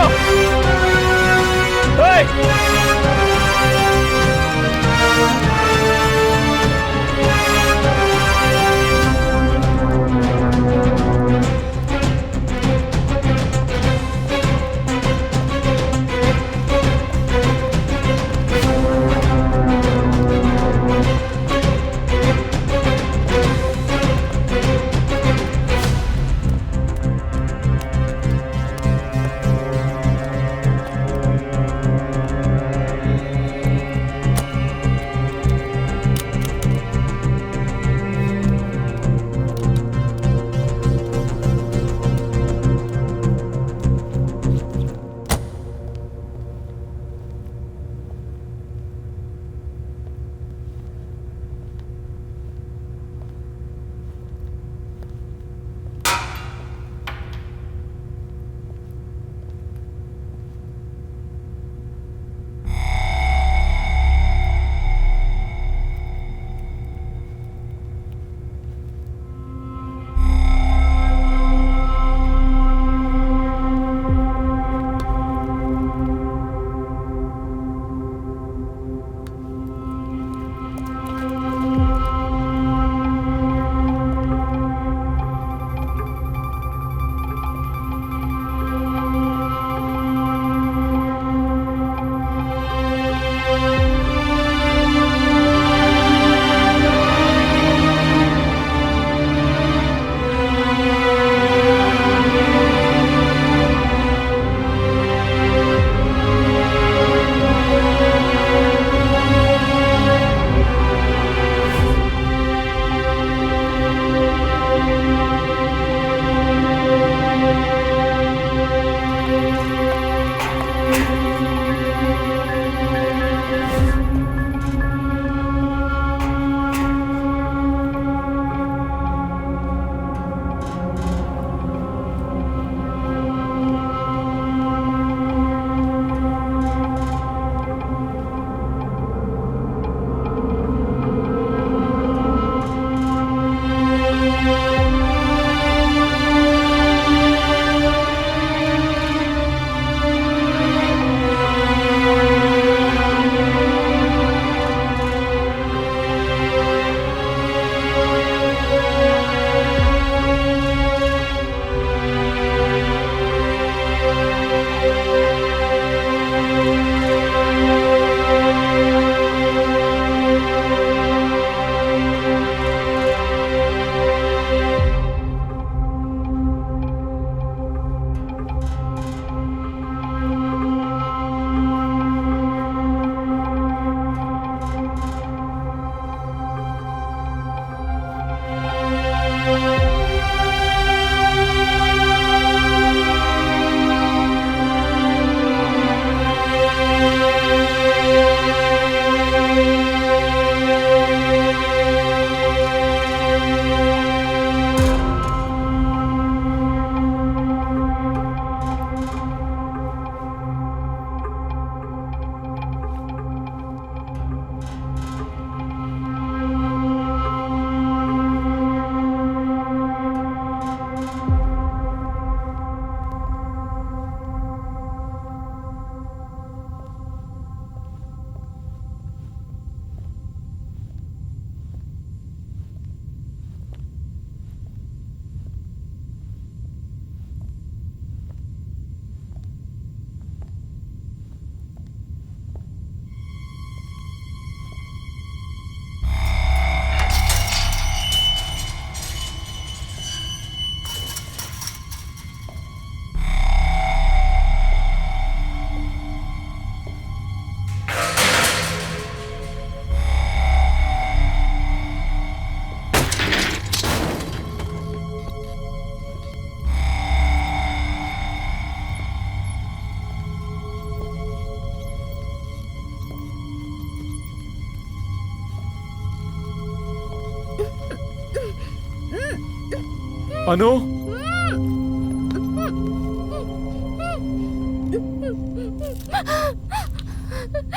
Speaker 2: Anu,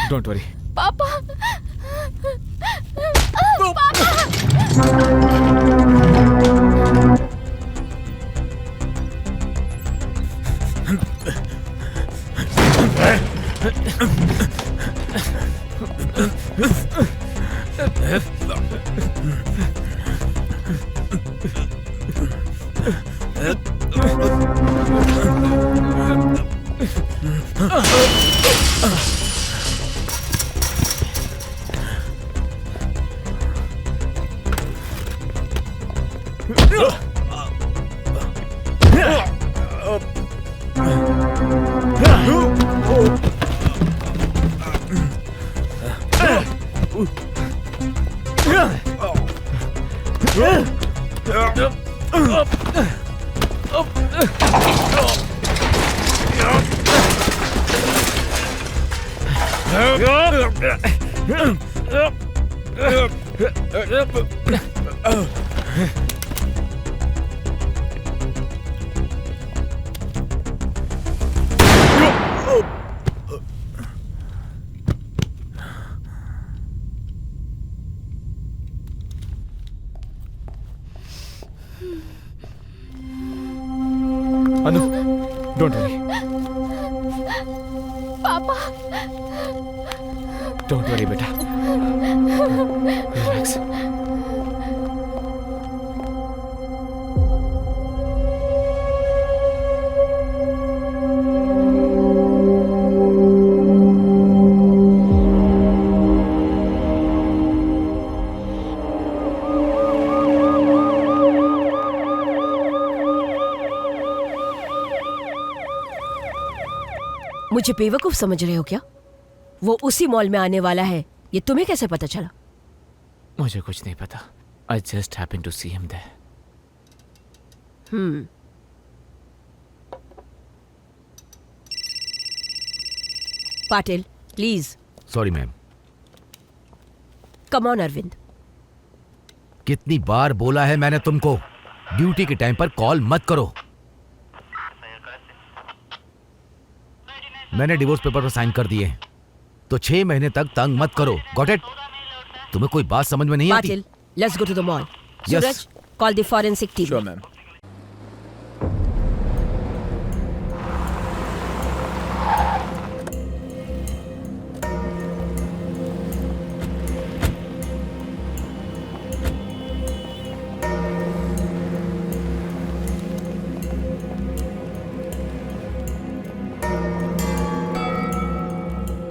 Speaker 2: don't worry.
Speaker 3: पापा
Speaker 2: अनु, डोंट वरी।
Speaker 3: पापा
Speaker 2: डोंट वरी बेटा, रिलैक्स।
Speaker 1: मुझे बेवकूफ समझ रहे हो क्या? वो उसी मॉल में आने वाला है, ये तुम्हें कैसे पता चला?
Speaker 2: मुझे कुछ नहीं पता। I just happened to see him there.
Speaker 1: Patil, please
Speaker 6: sorry ma'am.
Speaker 1: Come on Arvind.
Speaker 6: कितनी बार बोला है मैंने तुमको, ड्यूटी के टाइम पर कॉल मत करो। मैंने डिवोर्स पेपर पर साइन कर दिए, तो 6 महीने तक तंग मत करो। Got it? तुम्हें कोई बात समझ में नहीं आती?
Speaker 1: Patil, let's go to the mall.
Speaker 6: Yes.
Speaker 1: Suraj, call the forensic team.
Speaker 4: Sure ma'am.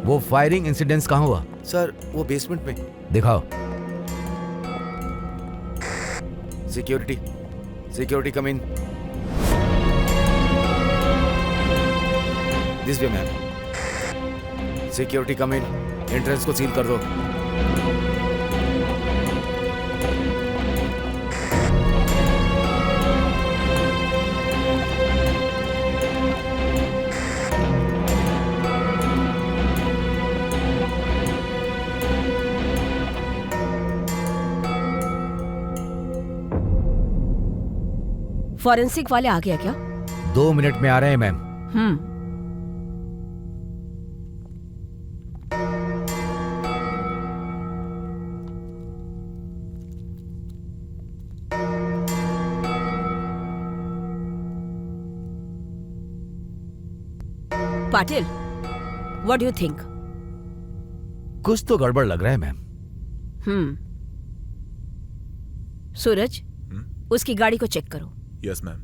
Speaker 6: वो फायरिंग इंसिडेंट्स कहाँ हुआ?
Speaker 10: सर वो बेसमेंट में।
Speaker 6: दिखाओ। Security, security come in. This way ma'am. Security come in, entrance को सील कर दो।
Speaker 1: फॉरेंसिक वाले आ गया क्या?
Speaker 6: 2 मिनट में आ रहे हैं ma'am.
Speaker 1: Patil, what do you think?
Speaker 6: कुछ तो गड़बड़ लग रहा है मैम।
Speaker 1: सूरज, उसकी गाड़ी को चेक करो।
Speaker 4: Yes ma'am.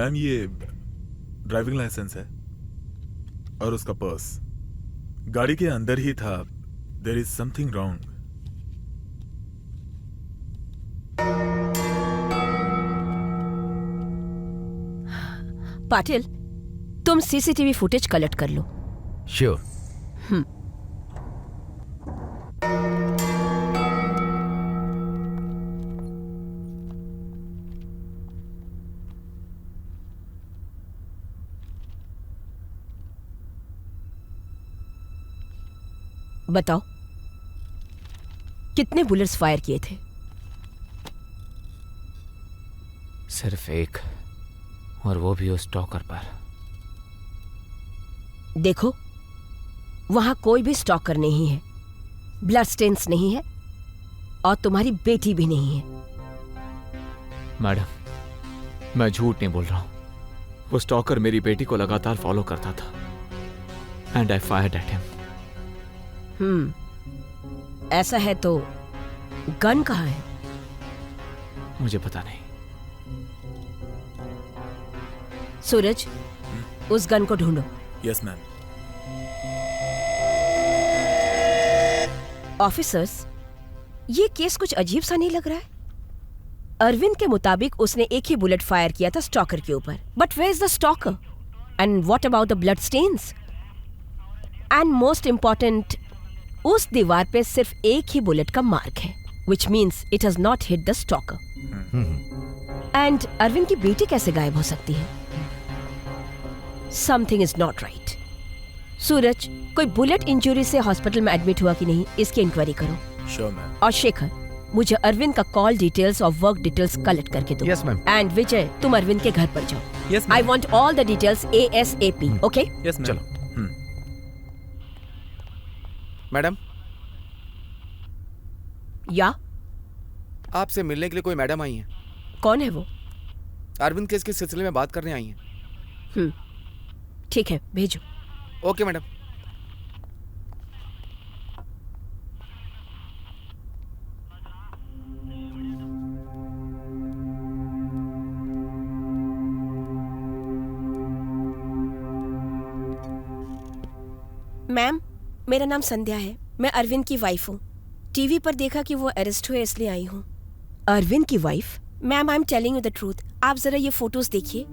Speaker 4: मैम ये ड्राइविंग लाइसेंस है और उसका पर्स गाड़ी के अंदर ही था. There is something wrong.
Speaker 1: Patil, तुम सीसीटीवी फुटेज कलेक्ट कर लो.
Speaker 6: श्योर.
Speaker 1: बताओ, कितने बुलेट्स फायर किए थे?
Speaker 2: सिर्फ एक, और वो भी उस स्टॉकर पर.
Speaker 1: देखो, वहां कोई भी स्टॉकर नहीं है, ब्लड स्टेन्स नहीं है, और तुम्हारी बेटी भी नहीं है.
Speaker 2: मैडम, मैं झूठ नहीं बोल रहा हूं. वो स्टॉकर मेरी बेटी को लगातार फॉलो करता था. And I fired at him.
Speaker 1: ऐसा है तो गन कहाँ है?
Speaker 2: मुझे पता नहीं.
Speaker 1: सूरज, उस गन को ढूंढो.
Speaker 4: Yes ma'am.
Speaker 1: ऑफिसर्स, ये केस कुछ अजीब सा नहीं लग रहा है? अरविंद के मुताबिक उसने एक ही बुलेट फायर किया था स्टॉकर के ऊपर. But where is the stalker? And what about the blood stains? And most important, उस दीवार पे सिर्फ एक ही बुलेट का मार्क है, which means it has not hit the stalker. And Arvind की बेटी कैसे गायब हो सकती है? Something is not right. सूरज, कोई बुलेट इंजरी से हॉस्पिटल में एडमिट हुआ कि नहीं, इसकी इंक्वायरी करो.
Speaker 4: Sure ma'am.
Speaker 1: और शेखर, मुझे अरविंद का कॉल डिटेल्स और वर्क डिटेल्स कलेक्ट करके दो.
Speaker 6: Yes ma'am.
Speaker 1: एंड विजय, तुम अरविंद के घर पर जाओ.
Speaker 5: Yes
Speaker 1: I want all the details ASAP. Okay?
Speaker 5: Yes ma'am.
Speaker 6: चलो. मैडम,
Speaker 1: या
Speaker 6: आपसे मिलने के लिए कोई मैडम आई हैं.
Speaker 1: कौन है वो?
Speaker 6: अरविंद केस के सिलसिले में बात करने आई हैं.
Speaker 1: ठीक है, भेजो.
Speaker 6: Okay madam.
Speaker 1: मैम, मेरा नाम संध्या है. मैं अरविंद की वाइफ हूँ. टीवी पर देखा कि वो अरेस्ट हुए, इसलिए आई हूँ. अरविंद की wife? Ma'am, I am telling you the truth. आप जरा ये फोटोज देखिए.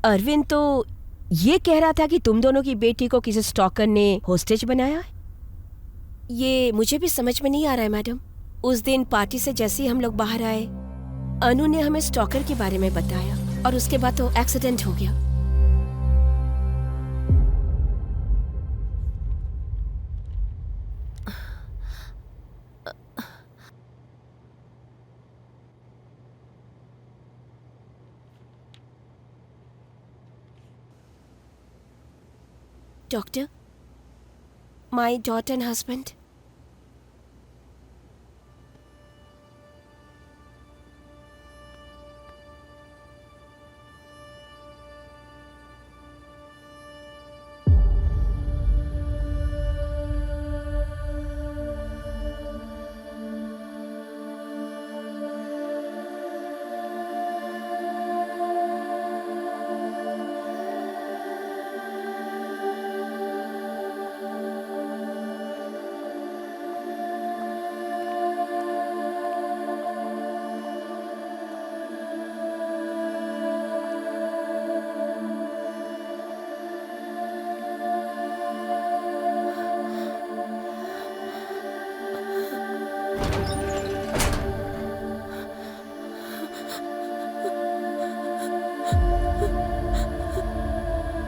Speaker 1: अरविंद तो ये कह रहा था कि तुम दोनों की बेटी को किसी स्टॉकर ने होस्टेज बनाया है. ये मुझे भी समझ में नहीं आ रहा है मैडम. उस दिन पार्टी से जैसे ही हम लोग बाहर आए, अनु ने हमें स्टॉकर के बारे में बताया, और उसके बाद तो एक्सीडेंट हो गया. Doctor, my daughter and husband.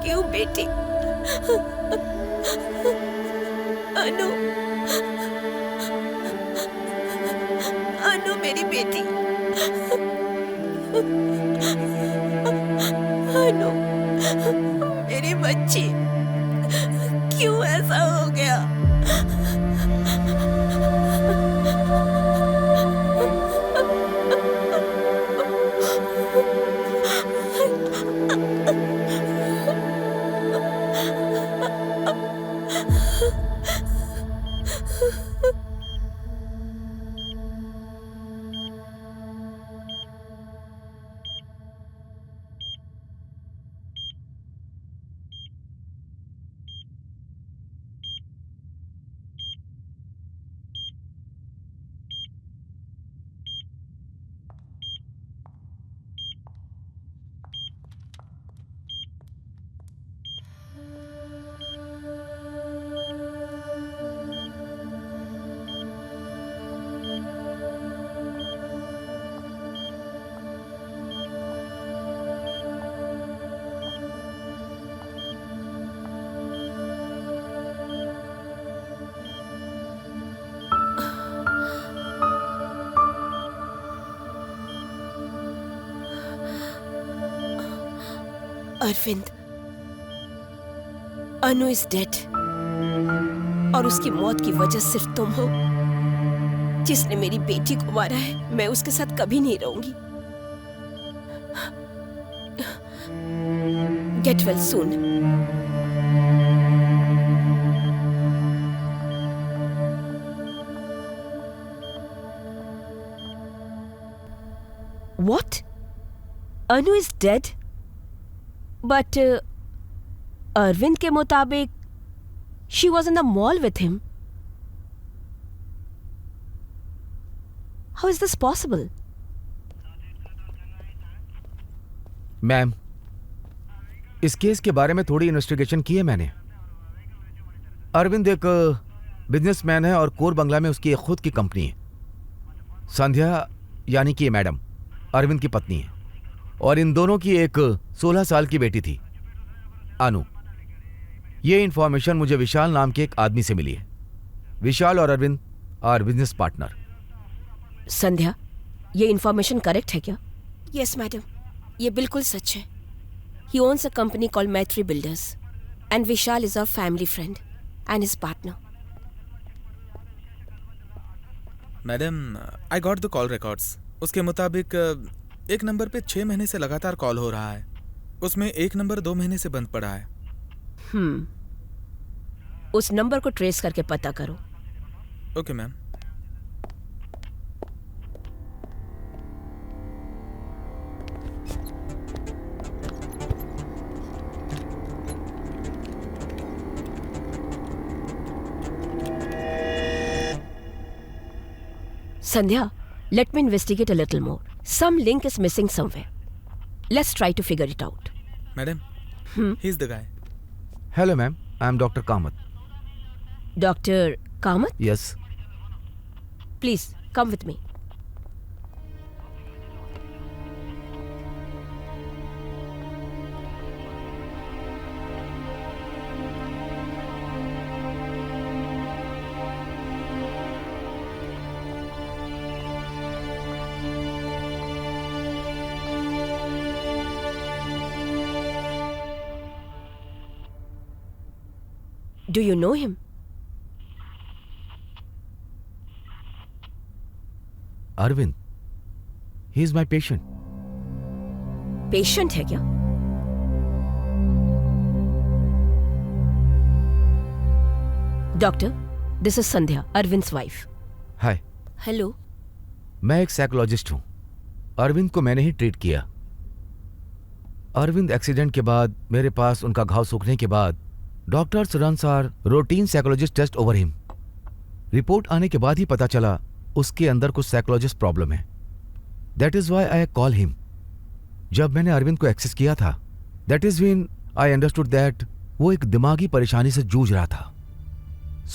Speaker 1: क्यों बेटी? अनु, अनु मेरी बेटी. अनु मेरी बच्ची, क्यों ऐसा हो गया? अरविंद, अनु इज डेड और उसकी मौत की वजह सिर्फ तुम हो, जिसने मेरी बेटी को मारा है। मैं उसके साथ कभी नहीं रहूंगी। Get well soon. What? Anu is dead? But Arvind के मुताबिक she was in the mall with him. How is this possible?
Speaker 6: Ma'am, इस केस के बारे में थोड़ी इन्वेस्टिगेशन की है मैंने। अरविंद एक बिजनेसमैन है और कोर बंगला में उसकी एक खुद की कंपनी है। संध्या यानी कि ये मैडम अरविंद की पत्नी है और इन दोनों की एक 16 साल की बेटी थी, अनु। ये इंफॉर्मेशन मुझे विशाल नाम के एक आदमी से मिली है। विशाल और अरविंद आर बिजनेस पार्टनर।
Speaker 1: संध्या, ये इंफॉर्मेशन करेक्ट है क्या? यस मैडम, ये बिल्कुल सच है। He owns a company called Maitri Builders and Vishal is our family friend and his partner.
Speaker 5: Madam, I got the call records. उसके मुताबिक एक नंबर पे 6 महीने से लगातार कॉल हो रहा है। उसमें एक नंबर 2 महीने से बंद पड़ा है।
Speaker 1: उस नंबर को ट्रेस करके पता करो।
Speaker 5: Okay ma'am.
Speaker 1: Sandhya, let me investigate a little more. Some link is missing somewhere. Let's try to figure it out.
Speaker 5: Madam, he's the guy.
Speaker 6: Hello ma'am, I am Dr. Kamath.
Speaker 1: Dr. Kamath?
Speaker 6: Yes.
Speaker 1: Please, come with me. Do you know him?
Speaker 6: Arvind. He is my patient.
Speaker 1: Patient है क्या? Doctor, this is Sandhya, Arvind's wife.
Speaker 6: Hi.
Speaker 1: Hello.
Speaker 6: मैं एक psychologist हूँ। अरविंद को मैंने ही treat किया। Arvind accident के बाद मेरे पास उनका घाव सूखने के बाद doctors runs are routine psychologist test over him. Report आने के बाद ही पता चला उसके अंदर कुछ साइकोलॉजिस्ट प्रॉब्लम है। That is why I call him. जब मैंने अरविंद को एक्सेस किया था, that is when I understood that वो एक दिमागी परेशानी से जूझ रहा था।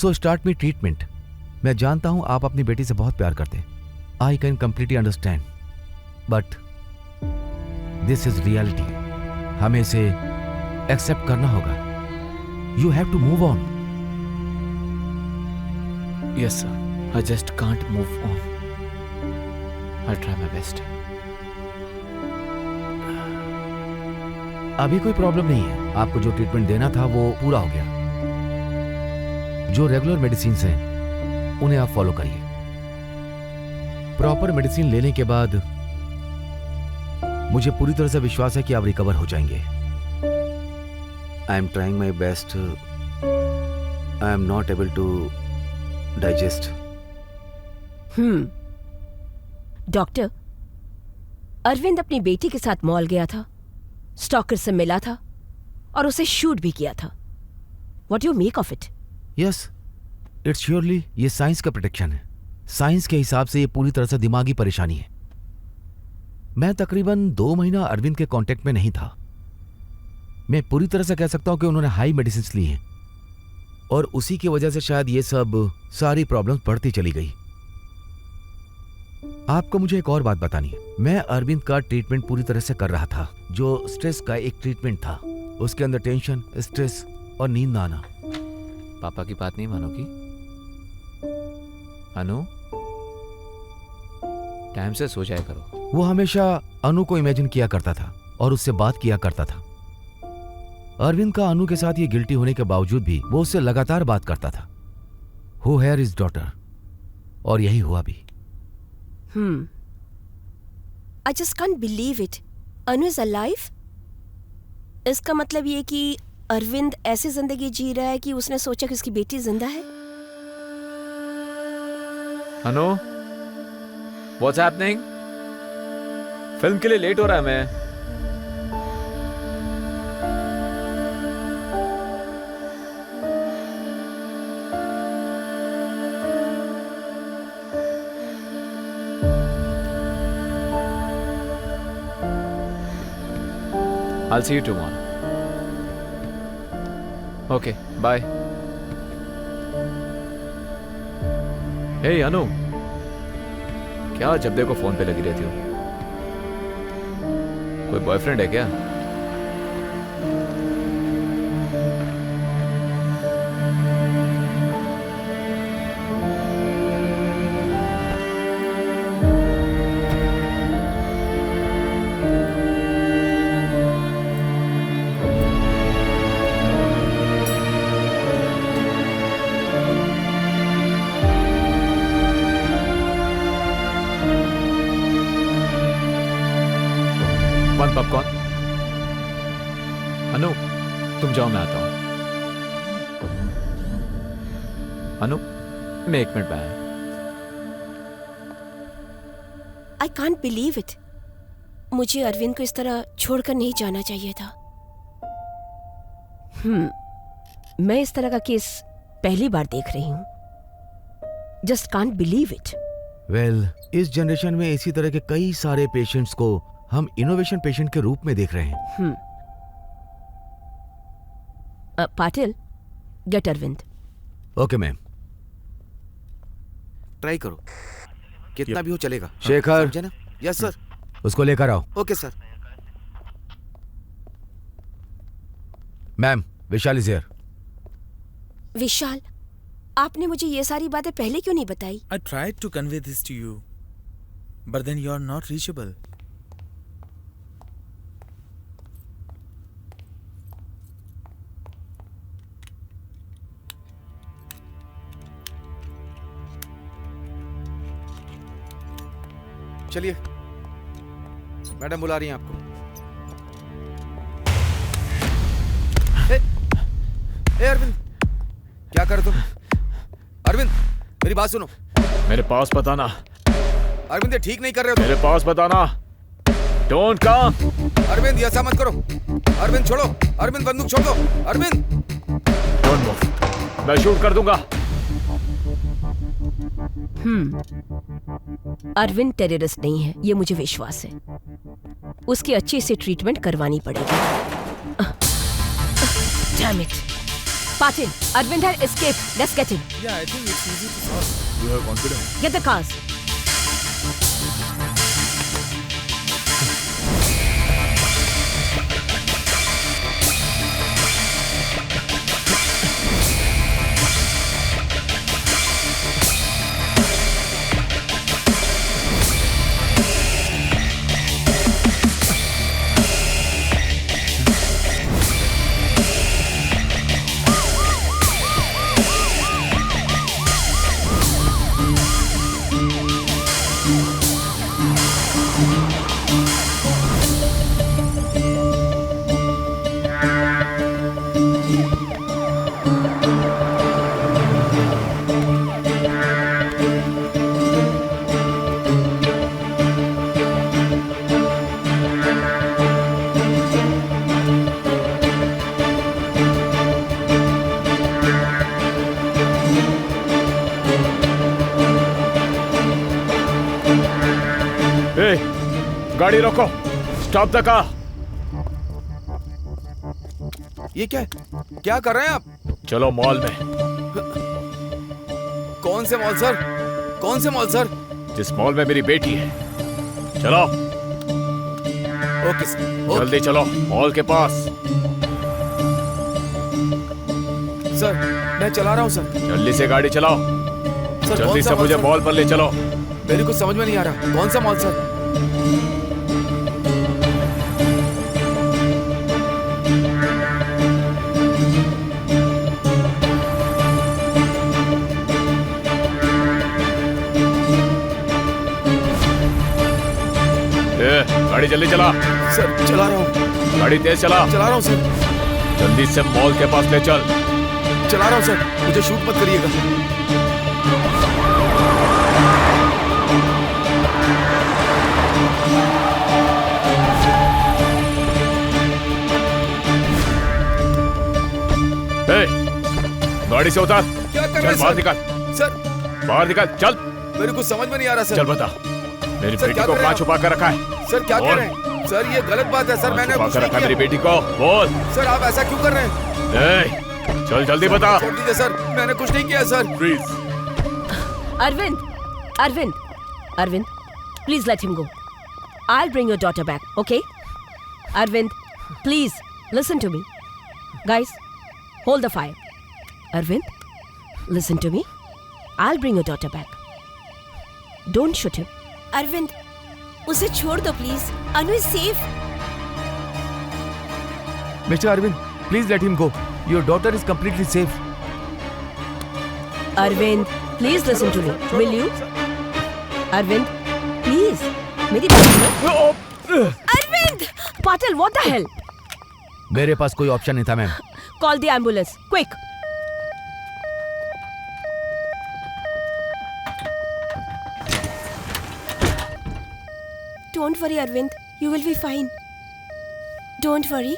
Speaker 6: So start me treatment. मैं जानता हूं आप अपनी बेटी से बहुत प्यार करते हैं। I can completely understand, but this is reality. हमें इसे एक्सेप्ट करना होगा। You have to move on.
Speaker 2: Yes, sir. I just can't move on. I'll try my best.
Speaker 6: अभी कोई प्रॉब्लम नहीं है। आपको जो ट्रीटमेंट देना था वो पूरा हो गया। जो रेगुलर मेडिसिन हैं उन्हें आप फॉलो करिए। प्रॉपर मेडिसिन लेने के बाद मुझे पूरी तरह से विश्वास है कि आप रिकवर हो जाएंगे। I am trying my best. I am not able to digest.
Speaker 1: Doctor, Arvind अपनी बेटी के साथ मॉल गया था, स्टॉकर से मिला था और उसे शूट भी किया था। What do you make of it?
Speaker 6: Yes, it's surely ये साइंस का प्रोटेक्शन है। साइंस के हिसाब से ये पूरी तरह से दिमागी परेशानी है। मैं तकरीबन 2 महीना अरविंद के कांटेक्ट में नहीं था। मैं पूरी तरह से कह सकता हूं कि उन्होंने हाई मेडिसिन ली हैं और उसी की वजह से शायद ये सब सारी प्रॉब्लम्स बढ़ती चली गई। आपको मुझे एक और बात बतानी है। मैं अरविंद का ट्रीटमेंट पूरी तरह से कर रहा था। जो स्ट्रेस का एक ट्रीटमेंट था, उसके अंदर टेंशन, स्ट्रेस और नींद ना आना।
Speaker 2: पापा की बात नहीं मानोगी? अनु, टाइम से सो जाया करो।
Speaker 6: वो हमेशा अनु को इमेजिन किया करता था और उससे बात किया करता था। अरविंद का अनु के साथ ये गिल्टी होने के बावजूद भी वो उससे लगातार बात करता था। हु हेयर इज डॉटर, और यही हुआ भी।
Speaker 1: I just can't believe it. Anu is alive? इसका मतलब ये कि अरविंद ऐसी जिंदगी जी रहा है कि उसने सोचा कि उसकी बेटी जिंदा है।
Speaker 2: अनु, व्हाट्स हैपनिंग? फिल्म के लिए लेट हो रहा है मैं। I'll see you tomorrow. Okay, bye. Hey अनु, क्या जब देखो फोन पे लगी रहती हो? कोई बॉयफ्रेंड है क्या? पॉपकॉर्न। अनु, तुम जाओ, मैं आता हूं। अनु, मैं 1 मिनट में आया।
Speaker 1: I can't believe it. मुझे अरविंद को इस तरह छोड़कर नहीं जाना चाहिए था। मैं इस तरह का केस पहली बार देख रही हूं। Just can't believe it.
Speaker 6: Well, इस जनरेशन में इसी तरह के कई सारे पेशेंट्स को हम इनोवेशन पेशेंट के रूप में देख रहे हैं।
Speaker 1: Patil, get Arvind.
Speaker 6: Okay ma'am.
Speaker 5: Try करो, कितना भी हो चलेगा।
Speaker 6: शेखर,
Speaker 5: समझे ना? Yes sir.
Speaker 6: उसको लेकर आओ।
Speaker 5: Okay sir.
Speaker 6: Ma'am, Vishal is here.
Speaker 1: Vishal, आपने मुझे ये सारी बातें पहले क्यों नहीं बताई?
Speaker 5: I tried to convey this to you, but then you are not reachable. चलिए, मैडम बुला रही हैं आपको। ए अरविंद, क्या कर तुम? अरविंद, मेरी बात सुनो।
Speaker 2: मेरे पास बताना।
Speaker 5: अरविंद, ये ठीक नहीं कर रहे हो तुम।
Speaker 2: मेरे पास बताना। Don't come.
Speaker 5: अरविंद, ऐसा मत करो। अरविंद छोड़ो। अरविंद, बंदूक छोड़ दो। अरविंद,
Speaker 2: डोंट मूव, मैं शूट कर दूंगा।
Speaker 1: अरविंद टेररिस्ट नहीं है, ये मुझे विश्वास है। उसकी अच्छी से ट्रीटमेंट करवानी पड़ेगी। Damn it. Patil, Arvind had escaped. Let's get him.
Speaker 5: Yeah, I think it's easy to solve.
Speaker 4: You have confidence?
Speaker 1: Get the cars.
Speaker 2: गाड़ी रोको। Stop the car.
Speaker 5: ये क्या है? क्या कर रहे हैं आप?
Speaker 2: चलो मॉल में।
Speaker 5: कौन से मॉल सर? कौन से मॉल सर?
Speaker 2: जिस मॉल में मेरी बेटी है। चलो।
Speaker 5: Okay sir.
Speaker 2: जल्दी चलो मॉल के पास।
Speaker 5: सर, मैं चला रहा हूँ सर।
Speaker 2: जल्दी से गाड़ी चलाओ।
Speaker 5: सर,
Speaker 2: जल्दी से मुझे मॉल पर ले चलो।
Speaker 5: मेरे को समझ में नहीं आ रहा। कौन सा मॉल सर?
Speaker 2: गाड़ी जल्दी चला।
Speaker 5: सर चला रहा हूँ,
Speaker 2: गाड़ी तेज चला।
Speaker 5: चला रहा हूँ सर,
Speaker 2: जल्दी से मॉल के पास ले चल।
Speaker 5: चला रहा हूँ सर, मुझे शूट मत करिएगा।
Speaker 2: ए, गाड़ी से उतार।
Speaker 5: क्या कर रहे
Speaker 2: चल
Speaker 5: हैं
Speaker 2: बाहर
Speaker 5: सर?
Speaker 2: निकाल,
Speaker 5: सर
Speaker 2: बाहर निकाल, चल।
Speaker 5: मेरे को समझ में नहीं आ रहा सर।
Speaker 2: चल बता, मेरी
Speaker 5: सर,
Speaker 2: बेटी
Speaker 5: क्या
Speaker 2: को
Speaker 5: कर रहे
Speaker 2: कहाँ
Speaker 5: हैं
Speaker 2: छुपा कर रखा है?
Speaker 5: सर क्या
Speaker 2: बोल।
Speaker 5: कर रहे हैं सर? ये गलत बात है सर, मैंने
Speaker 2: छुपा
Speaker 5: कुछ
Speaker 2: कर
Speaker 5: नहीं
Speaker 2: रखा है मेरी
Speaker 5: किया।
Speaker 2: बेटी को, बोल।
Speaker 5: सर आप ऐसा क्यों कर रहे हैं?
Speaker 2: ए, चल जल्दी बता।
Speaker 5: छोड़ दीजिए सर, मैंने कुछ नहीं किया sir.
Speaker 2: Please.
Speaker 1: Arvind, Arvind, Arvind, please let him go. I'll bring your daughter back, okay? Arvind, please listen to me. Guys, hold the fire. Arvind, listen to me. I'll bring your daughter back. Don't shoot him.
Speaker 10: Arvind, उसे छोड़ दो please. Anu is safe.
Speaker 6: Mister Arvind, please let him go. Your daughter is completely safe.
Speaker 1: Arvind, please listen to me. Will you? Arvind, please. मेरी बात सुनो।
Speaker 10: Arvind!
Speaker 1: Patil, what the hell?
Speaker 6: मेरे पास कोई option नहीं था ma'am.
Speaker 1: Call the ambulance, quick.
Speaker 10: Don't worry, Arvind. You will be fine. Don't worry.